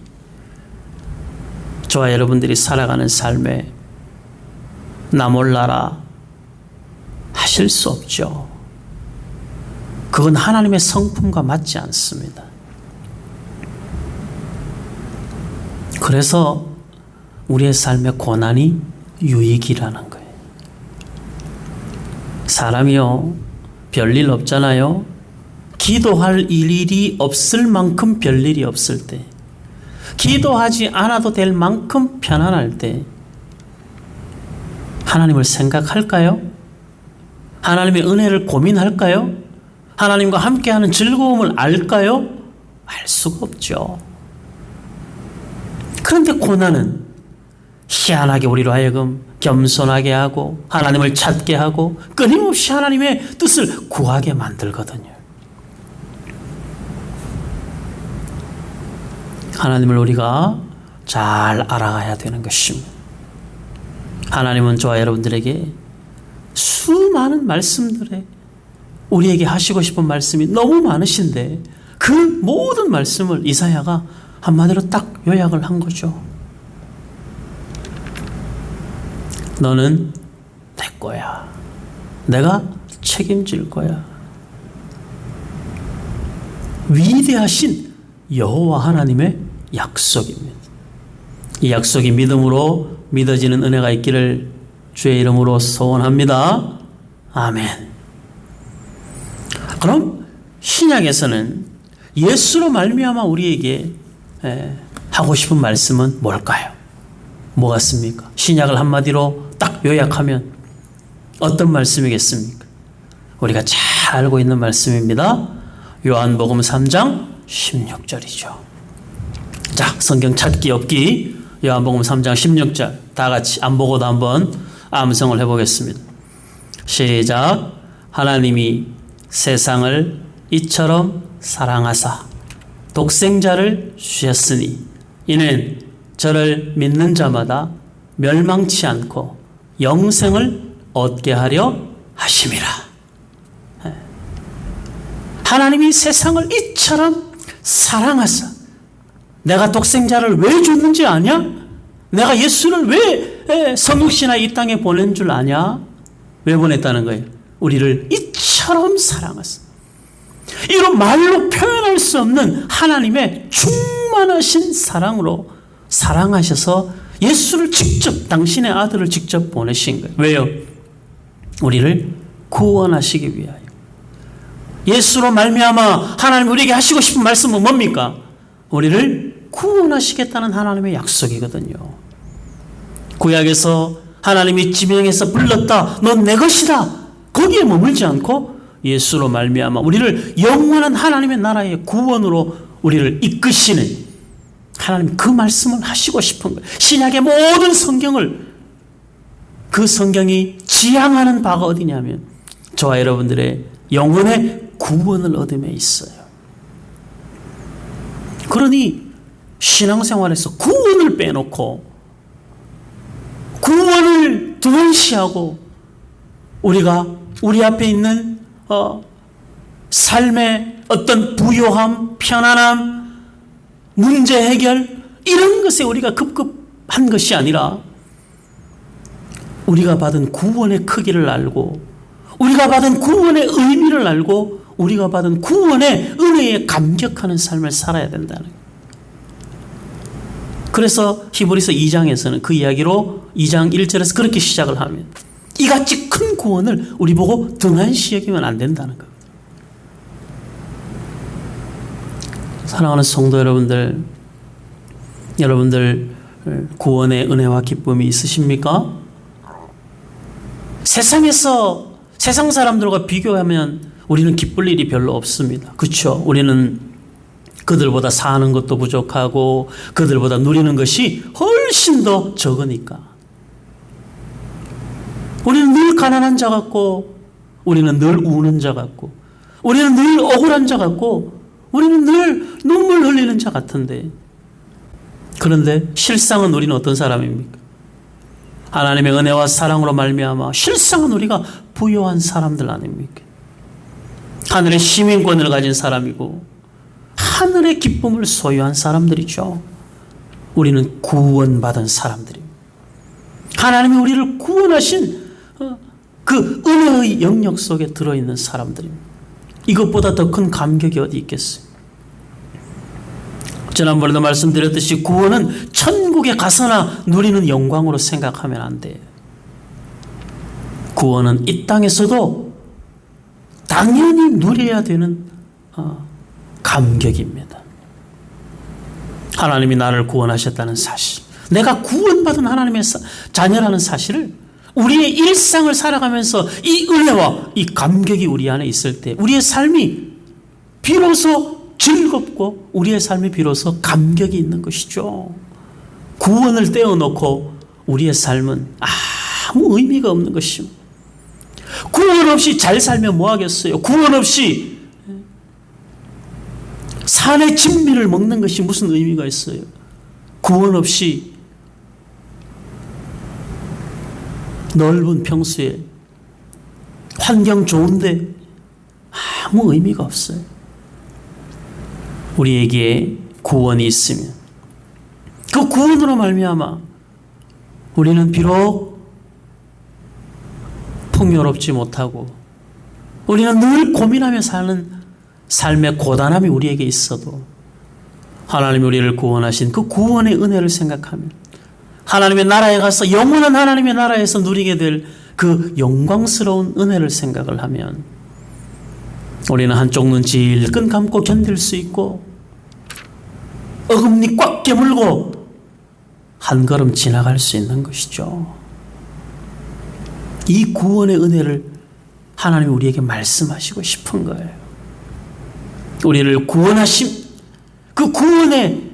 저와 여러분들이 살아가는 삶에 나 몰라라 하실 수 없죠. 그건 하나님의 성품과 맞지 않습니다. 그래서 우리의 삶의 고난이 유익이라는 거예요. 사람이요, 별일 없잖아요. 기도할 일이 없을 만큼 별일이 없을 때, 기도하지 않아도 될 만큼 편안할 때 하나님을 생각할까요? 하나님의 은혜를 고민할까요? 하나님과 함께하는 즐거움을 알까요? 알 수가 없죠. 그런데 고난은 희한하게 우리로 하여금 겸손하게 하고 하나님을 찾게 하고 끊임없이 하나님의 뜻을 구하게 만들거든요. 하나님을 우리가 잘 알아가야 되는 것입니다. 하나님은 저와 여러분들에게 수많은 말씀들에 우리에게 하시고 싶은 말씀이 너무 많으신데 그 모든 말씀을 이사야가 한마디로 딱 요약을 한 거죠. 너는 내 거야. 내가 책임질 거야. 위대하신 여호와 하나님의 약속입니다. 이 약속이 믿음으로 믿어지는 은혜가 있기를 주의 이름으로 소원합니다. 아멘. 그럼 신약에서는 예수로 말미암아 우리에게 하고 싶은 말씀은 뭘까요? 뭐 같습니까? 신약을 한마디로 딱 요약하면 어떤 말씀이겠습니까? 우리가 잘 알고 있는 말씀입니다. 요한복음 3장 16절이죠. 자, 성경 찾기 없기 요한복음 3장 16절 다 같이 안 보고도 한번 암송을 해보겠습니다. 시작. 하나님이 세상을 이처럼 사랑하사 독생자를 주셨으니 이는 저를 믿는 자마다 멸망치 않고 영생을 얻게 하려 하심이라. 하나님이 세상을 이처럼 사랑하사, 내가 독생자를 왜 줬는지 아냐? 내가 예수를 왜 성육신하 이 땅에 보낸 줄 아냐? 왜 보냈다는 거예요? 우리를 이처럼 사랑하사. 이런 말로 표현할 수 없는 하나님의 충만하신 사랑으로 사랑하셔서 예수를 직접, 당신의 아들을 직접 보내신 거예요. 왜요? 우리를 구원하시기 위하여. 예수로 말미암아 하나님 우리에게 하시고 싶은 말씀은 뭡니까? 우리를 구원하시겠다는 하나님의 약속이거든요. 구약에서 하나님이 지명해서 불렀다. 넌 내 것이다. 거기에 머물지 않고 예수로 말미암아 우리를 영원한 하나님의 나라의 구원으로 우리를 이끄시는 하나님, 그 말씀을 하시고 싶은 거예요. 신약의 모든 성경을, 그 성경이 지향하는 바가 어디냐면 저와 여러분들의 영혼의 구원을 얻음에 있어요. 그러니 신앙생활에서 구원을 빼놓고 구원을 등한시하고 우리가 우리 앞에 있는 삶의 어떤 부요함, 편안함, 문제 해결, 이런 것에 우리가 급급한 것이 아니라 우리가 받은 구원의 크기를 알고 우리가 받은 구원의 의미를 알고 우리가 받은 구원의 은혜에 감격하는 삶을 살아야 된다는 거예요. 그래서 히브리서 2장에서는 그 이야기로 2장 1절에서 그렇게 시작을 하면 이같이 큰 구원을 우리 보고 등한시 여기면 안 된다는 거예요. 사랑하는 성도 여러분들, 여러분들 구원의 은혜와 기쁨이 있으십니까? 세상에서 세상 사람들과 비교하면 우리는 기쁠 일이 별로 없습니다. 그렇죠? 우리는 그들보다 사는 것도 부족하고 그들보다 누리는 것이 훨씬 더 적으니까. 우리는 늘 가난한 자 같고 우리는 늘 우는 자 같고 우리는 늘 억울한 자 같고 우리는 늘 눈물 흘리는 자 같은데, 그런데 실상은 우리는 어떤 사람입니까? 하나님의 은혜와 사랑으로 말미암아 실상은 우리가 부유한 사람들 아닙니까? 하늘의 시민권을 가진 사람이고 하늘의 기쁨을 소유한 사람들이죠. 우리는 구원받은 사람들입니다. 하나님이 우리를 구원하신 그 은혜의 영역 속에 들어있는 사람들입니다. 이것보다 더 큰 감격이 어디 있겠어요? 지난번에도 말씀드렸듯이 구원은 천국에 가서나 누리는 영광으로 생각하면 안 돼요. 구원은 이 땅에서도 당연히 누려야 되는 감격입니다. 하나님이 나를 구원하셨다는 사실, 내가 구원받은 하나님의 자녀라는 사실을 우리의 일상을 살아가면서 이 은혜와 이 감격이 우리 안에 있을 때 우리의 삶이 비로소 즐겁고 우리의 삶이 비로소 감격이 있는 것이죠. 구원을 떼어놓고 우리의 삶은 아무 의미가 없는 것입니다. 구원 없이 잘 살면 뭐 하겠어요? 구원 없이 산의 진미를 먹는 것이 무슨 의미가 있어요? 구원 없이 넓은 평수에 환경 좋은데 아무 의미가 없어요. 우리에게 구원이 있으면 그 구원으로 말미암아 우리는 비록 풍요롭지 못하고 우리는 늘 고민하며 사는 삶의 고단함이 우리에게 있어도 하나님이 우리를 구원하신 그 구원의 은혜를 생각하면 하나님의 나라에 가서 영원한 하나님의 나라에서 누리게 될 그 영광스러운 은혜를 생각을 하면 우리는 한쪽 눈 질끈 감고 견딜 수 있고 어금니 꽉 깨물고 한 걸음 지나갈 수 있는 것이죠. 이 구원의 은혜를 하나님이 우리에게 말씀하시고 싶은 거예요. 우리를 구원하심, 그 구원의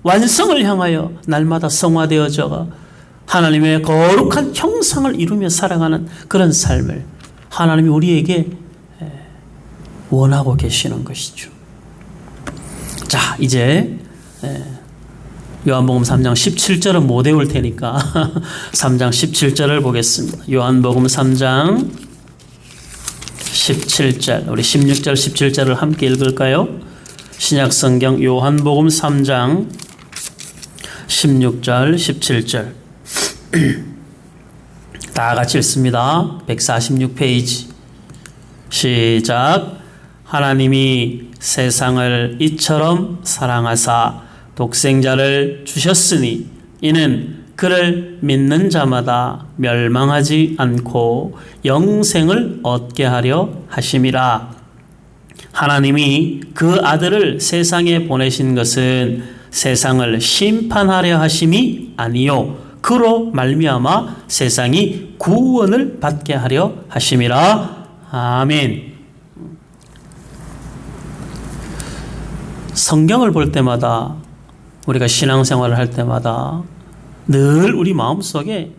완성을 향하여 날마다 성화되어져가 하나님의 거룩한 형상을 이루며 살아가는 그런 삶을 하나님이 우리에게 원하고 계시는 것이죠. 자, 이제 요한복음 3장 17절은 못 외울 테니까 3장 17절을 보겠습니다. 요한복음 3장 17절, 우리 16절 17절을 함께 읽을까요? 신약성경 요한복음 3장 16절 17절 다 같이 읽습니다. 146페이지 시작. 하나님이 세상을 이처럼 사랑하사 독생자를 주셨으니 이는 그를 믿는 자마다 멸망하지 않고 영생을 얻게 하려 하심이라. 하나님이 그 아들을 세상에 보내신 것은 세상을 심판하려 하심이 아니요 그로 말미암아 세상이 구원을 받게 하려 하심이라. 아멘. 성경을 볼 때마다 우리가 신앙생활을 할 때마다 늘 우리 마음속에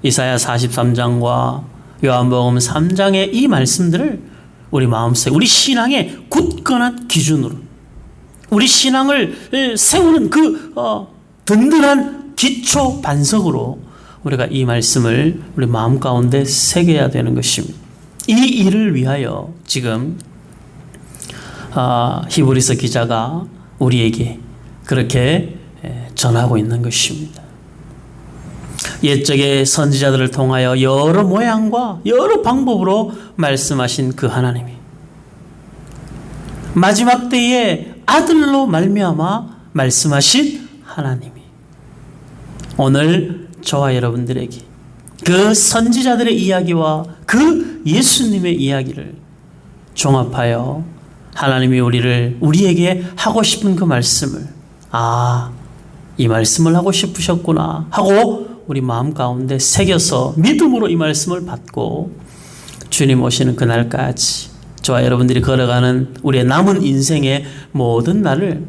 이사야 43장과 요한복음 3장의 이 말씀들을 우리 마음속에 우리 신앙의 굳건한 기준으로 우리 신앙을 세우는 그 든든한 기초 반석으로 우리가 이 말씀을 우리 마음 가운데 새겨야 되는 것입니다. 이 일을 위하여 지금 히브리서 기자가 우리에게 그렇게 전하고 있는 것입니다. 옛적의 선지자들을 통하여 여러 모양과 여러 방법으로 말씀하신 그 하나님이 마지막 때에 아들로 말미암아 말씀하신 하나님이 오늘 저와 여러분들에게 그 선지자들의 이야기와 그 예수님의 이야기를 종합하여 하나님이 우리에게 하고 싶은 그 말씀을 이 말씀을 하고 싶으셨구나 하고 우리 마음 가운데 새겨서 믿음으로 이 말씀을 받고 주님 오시는 그날까지 저와 여러분들이 걸어가는 우리의 남은 인생의 모든 날을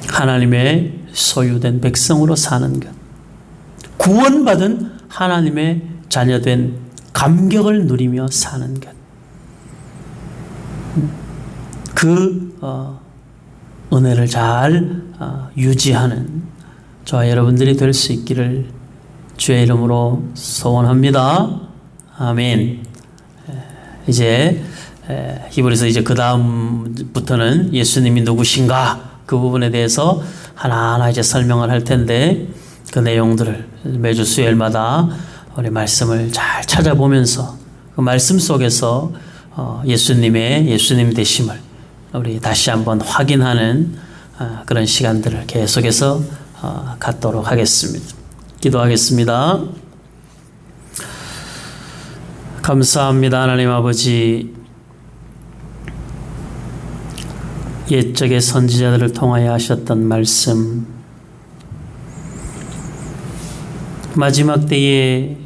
하나님의 소유된 백성으로 사는 것, 구원받은 하나님의 자녀된 감격을 누리며 사는 것, 그 은혜를 잘 유지하는 저와 여러분들이 될 수 있기를 주의 이름으로 소원합니다. 아멘. 이제 히브리서 이제 그 다음부터는 예수님이 누구신가 그 부분에 대해서 하나하나 이제 설명을 할 텐데 그 내용들을 매주 수요일마다 우리 말씀을 잘 찾아보면서 그 말씀 속에서 예수님 되심을 우리 다시 한번 확인하는 그런 시간들을 계속해서 갖도록 하겠습니다. 기도하겠습니다. 감사합니다. 하나님 아버지, 옛적의 선지자들을 통하여 하셨던 말씀, 마지막 때에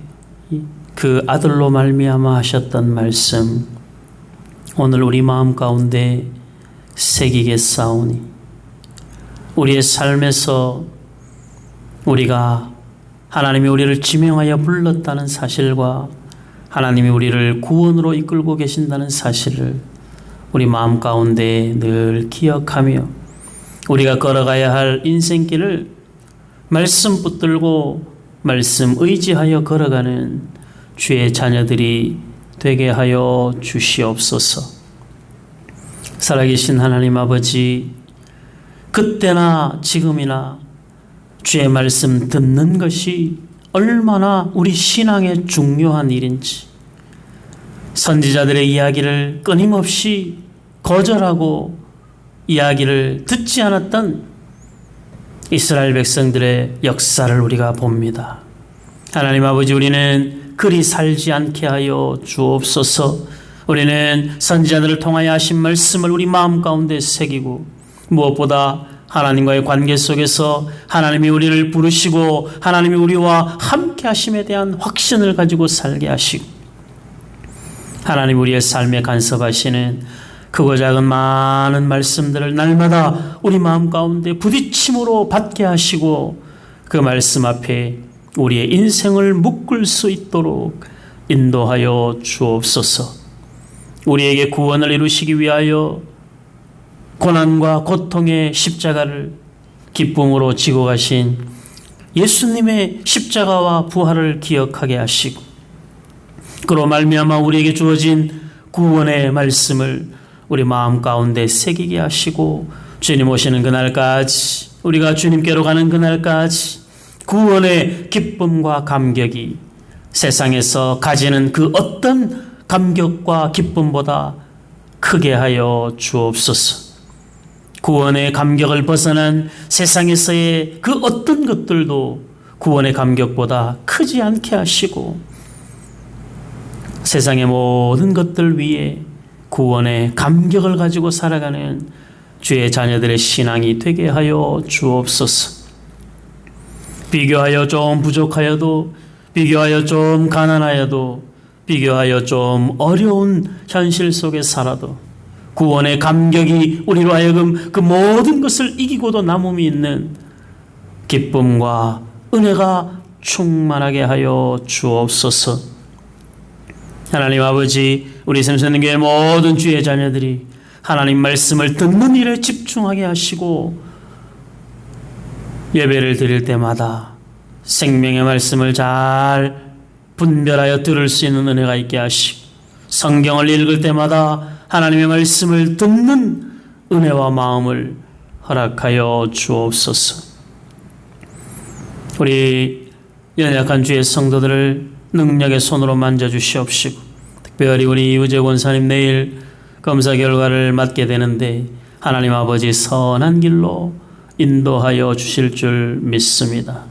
그 아들로 말미암아 하셨던 말씀, 오늘 우리 마음 가운데 새기겠사오니 우리의 삶에서 우리가 하나님이 우리를 지명하여 불렀다는 사실과 하나님이 우리를 구원으로 이끌고 계신다는 사실을 우리 마음 가운데 늘 기억하며 우리가 걸어가야 할 인생길을 말씀 붙들고 말씀 의지하여 걸어가는 주의 자녀들이 되게 하여 주시옵소서. 살아계신 하나님 아버지, 그때나 지금이나 주의 말씀 듣는 것이 얼마나 우리 신앙에 중요한 일인지, 선지자들의 이야기를 끊임없이 거절하고 이야기를 듣지 않았던 이스라엘 백성들의 역사를 우리가 봅니다. 하나님 아버지, 우리는 그리 살지 않게 하여 주옵소서. 우리는 선지자들을 통하여 하신 말씀을 우리 마음 가운데 새기고 무엇보다 하나님과의 관계 속에서 하나님이 우리를 부르시고 하나님이 우리와 함께 하심에 대한 확신을 가지고 살게 하시고 하나님 우리의 삶에 간섭하시는 크고 작은 많은 말씀들을 날마다 우리 마음 가운데 부딪힘으로 받게 하시고 그 말씀 앞에 우리의 인생을 묶을 수 있도록 인도하여 주옵소서. 우리에게 구원을 이루시기 위하여 고난과 고통의 십자가를 기쁨으로 지고 가신 예수님의 십자가와 부활을 기억하게 하시고 그로 말미암아 우리에게 주어진 구원의 말씀을 우리 마음 가운데 새기게 하시고 주님 오시는 그날까지, 우리가 주님께로 가는 그날까지 구원의 기쁨과 감격이 세상에서 가지는 그 어떤 감격과 기쁨보다 크게 하여 주옵소서. 구원의 감격을 벗어난 세상에서의 그 어떤 것들도 구원의 감격보다 크지 않게 하시고 세상의 모든 것들 위에 구원의 감격을 가지고 살아가는 주의 자녀들의 신앙이 되게 하여 주옵소서. 비교하여 좀 부족하여도, 비교하여 좀 가난하여도, 비교하여 좀 어려운 현실 속에 살아도 구원의 감격이 우리로 하여금 그 모든 것을 이기고도 남음이 있는 기쁨과 은혜가 충만하게 하여 주옵소서. 하나님 아버지, 우리 샘선교회 모든 주의 자녀들이 하나님 말씀을 듣는 일에 집중하게 하시고 예배를 드릴 때마다 생명의 말씀을 잘 분별하여 들을 수 있는 은혜가 있게 하시고 성경을 읽을 때마다 하나님의 말씀을 듣는 은혜와 마음을 허락하여 주옵소서. 우리 연약한 주의 성도들을 능력의 손으로 만져주시옵시고, 특별히 우리 이우재 권사님 내일 검사 결과를 맞게 되는데 하나님 아버지 선한 길로 인도하여 주실 줄 믿습니다.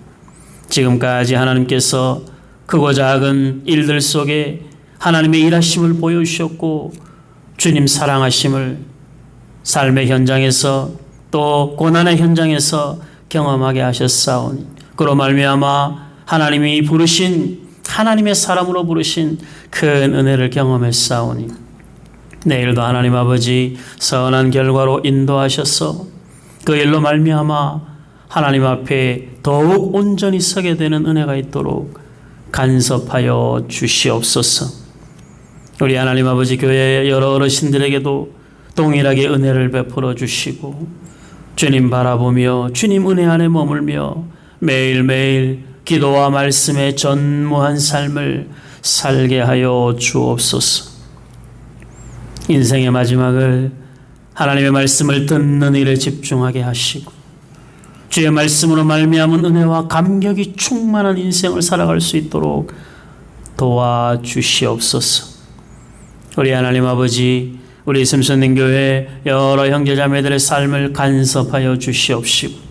지금까지 하나님께서 크고 작은 일들 속에 하나님의 일하심을 보여주셨고 주님 사랑하심을 삶의 현장에서 또 고난의 현장에서 경험하게 하셨사오니, 그로 말미암아 하나님이 부르신, 하나님의 사람으로 부르신 큰 은혜를 경험했사오니 내일도 하나님 아버지 선한 결과로 인도하셔서 그 일로 말미암아 하나님 앞에 더욱 온전히 서게 되는 은혜가 있도록 간섭하여 주시옵소서. 우리 하나님 아버지 교회 여러 어르신들에게도 동일하게 은혜를 베풀어 주시고 주님 바라보며 주님 은혜 안에 머물며 매일매일 기도와 말씀에 전무한 삶을 살게 하여 주옵소서. 인생의 마지막을 하나님의 말씀을 듣는 일에 집중하게 하시고 주의 말씀으로 말미암은 은혜와 감격이 충만한 인생을 살아갈 수 있도록 도와주시옵소서. 우리 하나님 아버지, 우리 심선님 교회 여러 형제자매들의 삶을 간섭하여 주시옵시고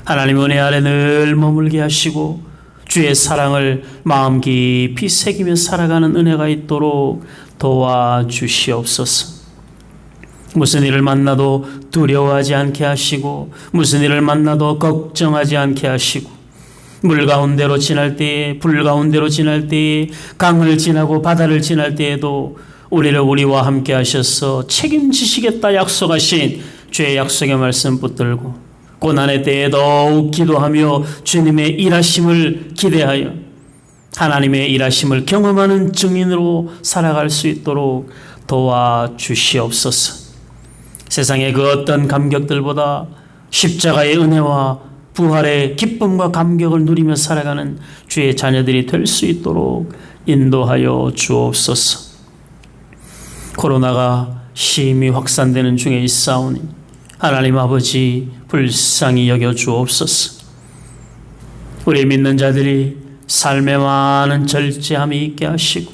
하나님 은혜 아래 늘 머물게 하시고 주의 사랑을 마음 깊이 새기며 살아가는 은혜가 있도록 도와주시옵소서. 무슨 일을 만나도 두려워하지 않게 하시고 무슨 일을 만나도 걱정하지 않게 하시고 물 가운데로 지날 때에, 불 가운데로 지날 때에, 강을 지나고 바다를 지날 때에도 우리를 우리와 함께 하셔서 책임지시겠다 약속하신 주의 약속의 말씀 붙들고 고난의 때에 더욱 기도하며 주님의 일하심을 기대하여 하나님의 일하심을 경험하는 증인으로 살아갈 수 있도록 도와주시옵소서. 세상의 그 어떤 감격들보다 십자가의 은혜와 부활의 기쁨과 감격을 누리며 살아가는 주의 자녀들이 될 수 있도록 인도하여 주옵소서. 코로나가 심히 확산되는 중에 있사오니 하나님 아버지 불쌍히 여겨 주옵소서. 우리 믿는 자들이 삶에 많은 절제함이 있게 하시고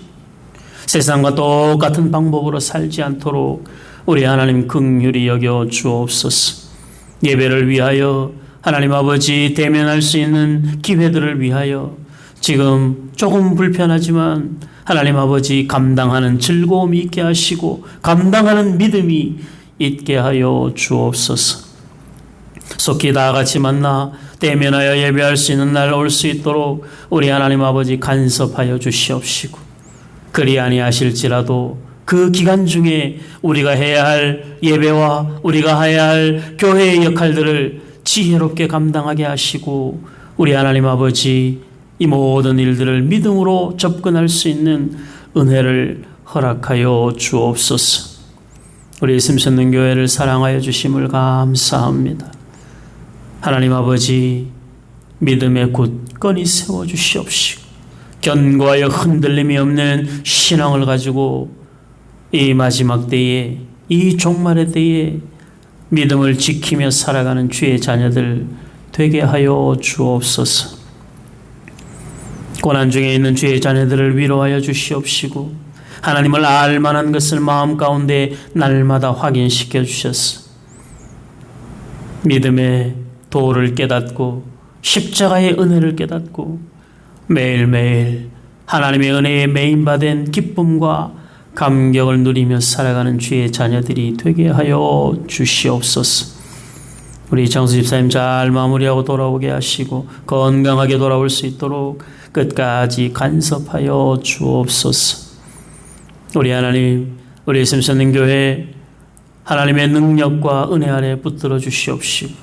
세상과 똑같은 방법으로 살지 않도록 우리 하나님 긍휼히 여겨 주옵소서. 예배를 위하여 하나님 아버지 대면할 수 있는 기회들을 위하여 지금 조금 불편하지만 하나님 아버지 감당하는 즐거움이 있게 하시고 감당하는 믿음이 있게 하여 주옵소서. 속히 다 같이 만나 대면하여 예배할 수 있는 날 올 수 있도록 우리 하나님 아버지 간섭하여 주시옵시고 그리 아니하실지라도 그 기간 중에 우리가 해야 할 예배와 우리가 해야 할 교회의 역할들을 지혜롭게 감당하게 하시고 우리 하나님 아버지 이 모든 일들을 믿음으로 접근할 수 있는 은혜를 허락하여 주옵소서. 우리 심선능 교회를 사랑하여 주심을 감사합니다. 하나님 아버지 믿음에 굳건히 세워주시옵시고 견고하여 흔들림이 없는 신앙을 가지고 이 마지막 때에 이 종말의 때에 믿음을 지키며 살아가는 주의 자녀들 되게 하여 주옵소서. 고난 중에 있는 주의 자녀들을 위로하여 주시옵시고 하나님을 알만한 것을 마음 가운데 날마다 확인시켜 주셔서 믿음의 도를 깨닫고 십자가의 은혜를 깨닫고 매일매일 하나님의 은혜에 메인받은 기쁨과 감격을 누리며 살아가는 주의 자녀들이 되게 하여 주시옵소서. 우리 장수 집사님 잘 마무리하고 돌아오게 하시고 건강하게 돌아올 수 있도록 끝까지 간섭하여 주옵소서. 우리 하나님, 우리 심선능 교회 하나님의 능력과 은혜 아래 붙들어 주시옵시고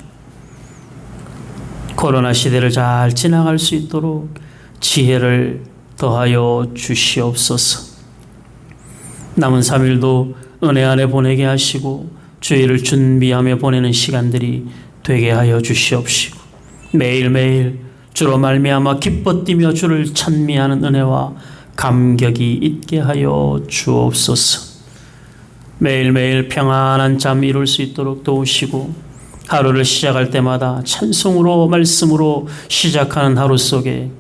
코로나 시대를 잘 지나갈 수 있도록 지혜를 더하여 주시옵소서. 남은 3일도 은혜 안에 보내게 하시고 주일을 준비하며 보내는 시간들이 되게 하여 주시옵시고 매일매일 주로 말미암아 기뻐 뛰며 주를 찬미하는 은혜와 감격이 있게 하여 주옵소서. 매일매일 평안한 잠 이룰 수 있도록 도우시고 하루를 시작할 때마다 찬송으로 말씀으로 시작하는 하루 속에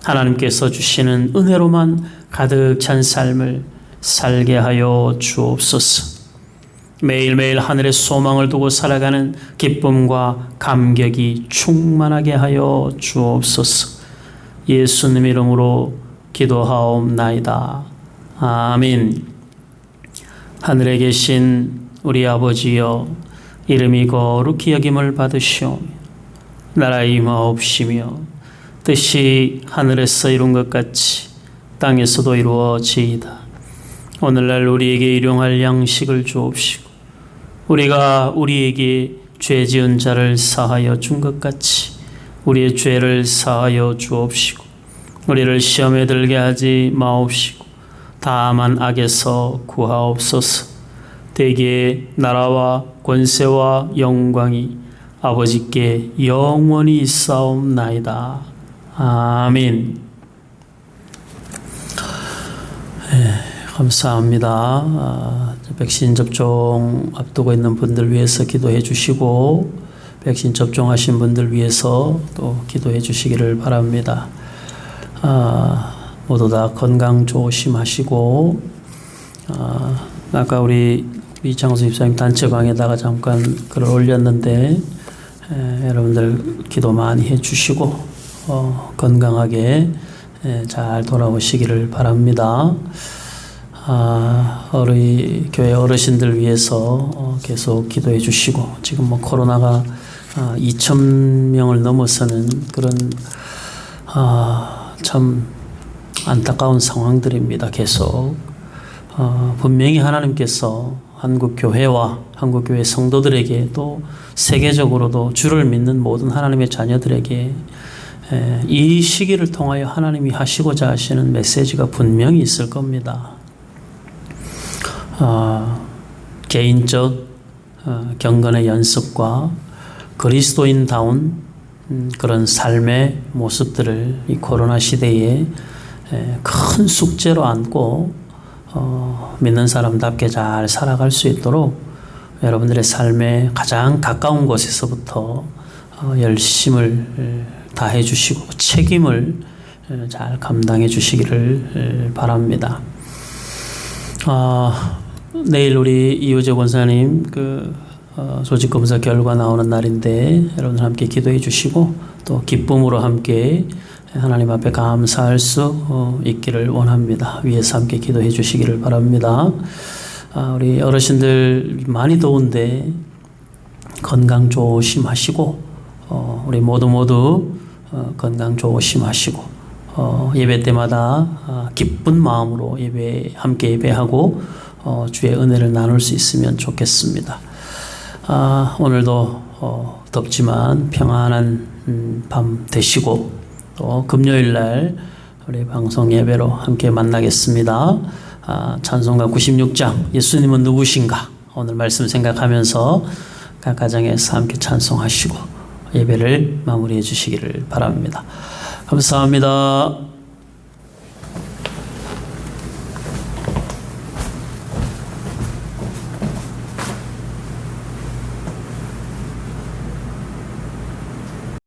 하나님께서 주시는 은혜로만 가득 찬 삶을 살게 하여 주옵소서. 매일매일 하늘의 소망을 두고 살아가는 기쁨과 감격이 충만하게 하여 주옵소서. 예수님 이름으로 기도하옵나이다. 아멘. 하늘에 계신 우리 아버지여, 이름이 거룩히 여김을 받으시오며 나라의 임하옵시며 뜻이 하늘에서 이룬 것 같이 땅에서도 이루어지이다. 오늘날 우리에게 일용할 양식을 주옵시고 우리가 우리에게 죄 지은 자를 사하여 준 것 같이 우리의 죄를 사하여 주옵시고 우리를 시험에 들게 하지 마옵시고 다만 악에서 구하옵소서. 대개 나라와 권세와 영광이 아버지께 영원히 있사옵나이다. 아멘. 감사합니다. 백신 접종 앞두고 있는 분들 위해서 기도해 주시고 백신 접종하신 분들 위해서 또 기도해 주시기를 바랍니다. 모두 다 건강 조심하시고 아까 우리 이창수 집사님 단체방에다가 잠깐 글을 올렸는데 여러분들 기도 많이 해주시고 건강하게 잘 돌아오시기를 바랍니다. 우리 교회 어르신들 위해서 계속 기도해 주시고 지금 뭐 코로나가 2,000명을 넘어서는 그런 참 안타까운 상황들입니다. 계속 분명히 하나님께서 한국교회와 한국교회 성도들에게 또 세계적으로도 주를 믿는 모든 하나님의 자녀들에게 이 시기를 통하여 하나님이 하시고자 하시는 메시지가 분명히 있을 겁니다. 개인적 경건의 연습과 그리스도인다운 그런 삶의 모습들을 이 코로나 시대에 큰 숙제로 안고 믿는 사람답게 잘 살아갈 수 있도록 여러분들의 삶에 가장 가까운 곳에서부터 열심을 다해 주시고 책임을 잘 감당해 주시기를 바랍니다. 내일 우리 이효재 권사님 조직검사 결과 나오는 날인데 여러분들 함께 기도해 주시고 또 기쁨으로 함께 하나님 앞에 감사할 수 있기를 원합니다. 위에서 함께 기도해 주시기를 바랍니다. 우리 어르신들 많이 더운데 건강 조심하시고 우리 모두 건강 조심하시고 예배 때마다 기쁜 마음으로 함께 예배하고 주의 은혜를 나눌 수 있으면 좋겠습니다. 오늘도 덥지만 평안한 밤 되시고 또 금요일날 우리 방송 예배로 함께 만나겠습니다. 찬송가 96장 예수님은 누구신가 오늘 말씀 생각하면서 각 가정에서 함께 찬송하시고 예배를 마무리해 주시기를 바랍니다. 감사합니다.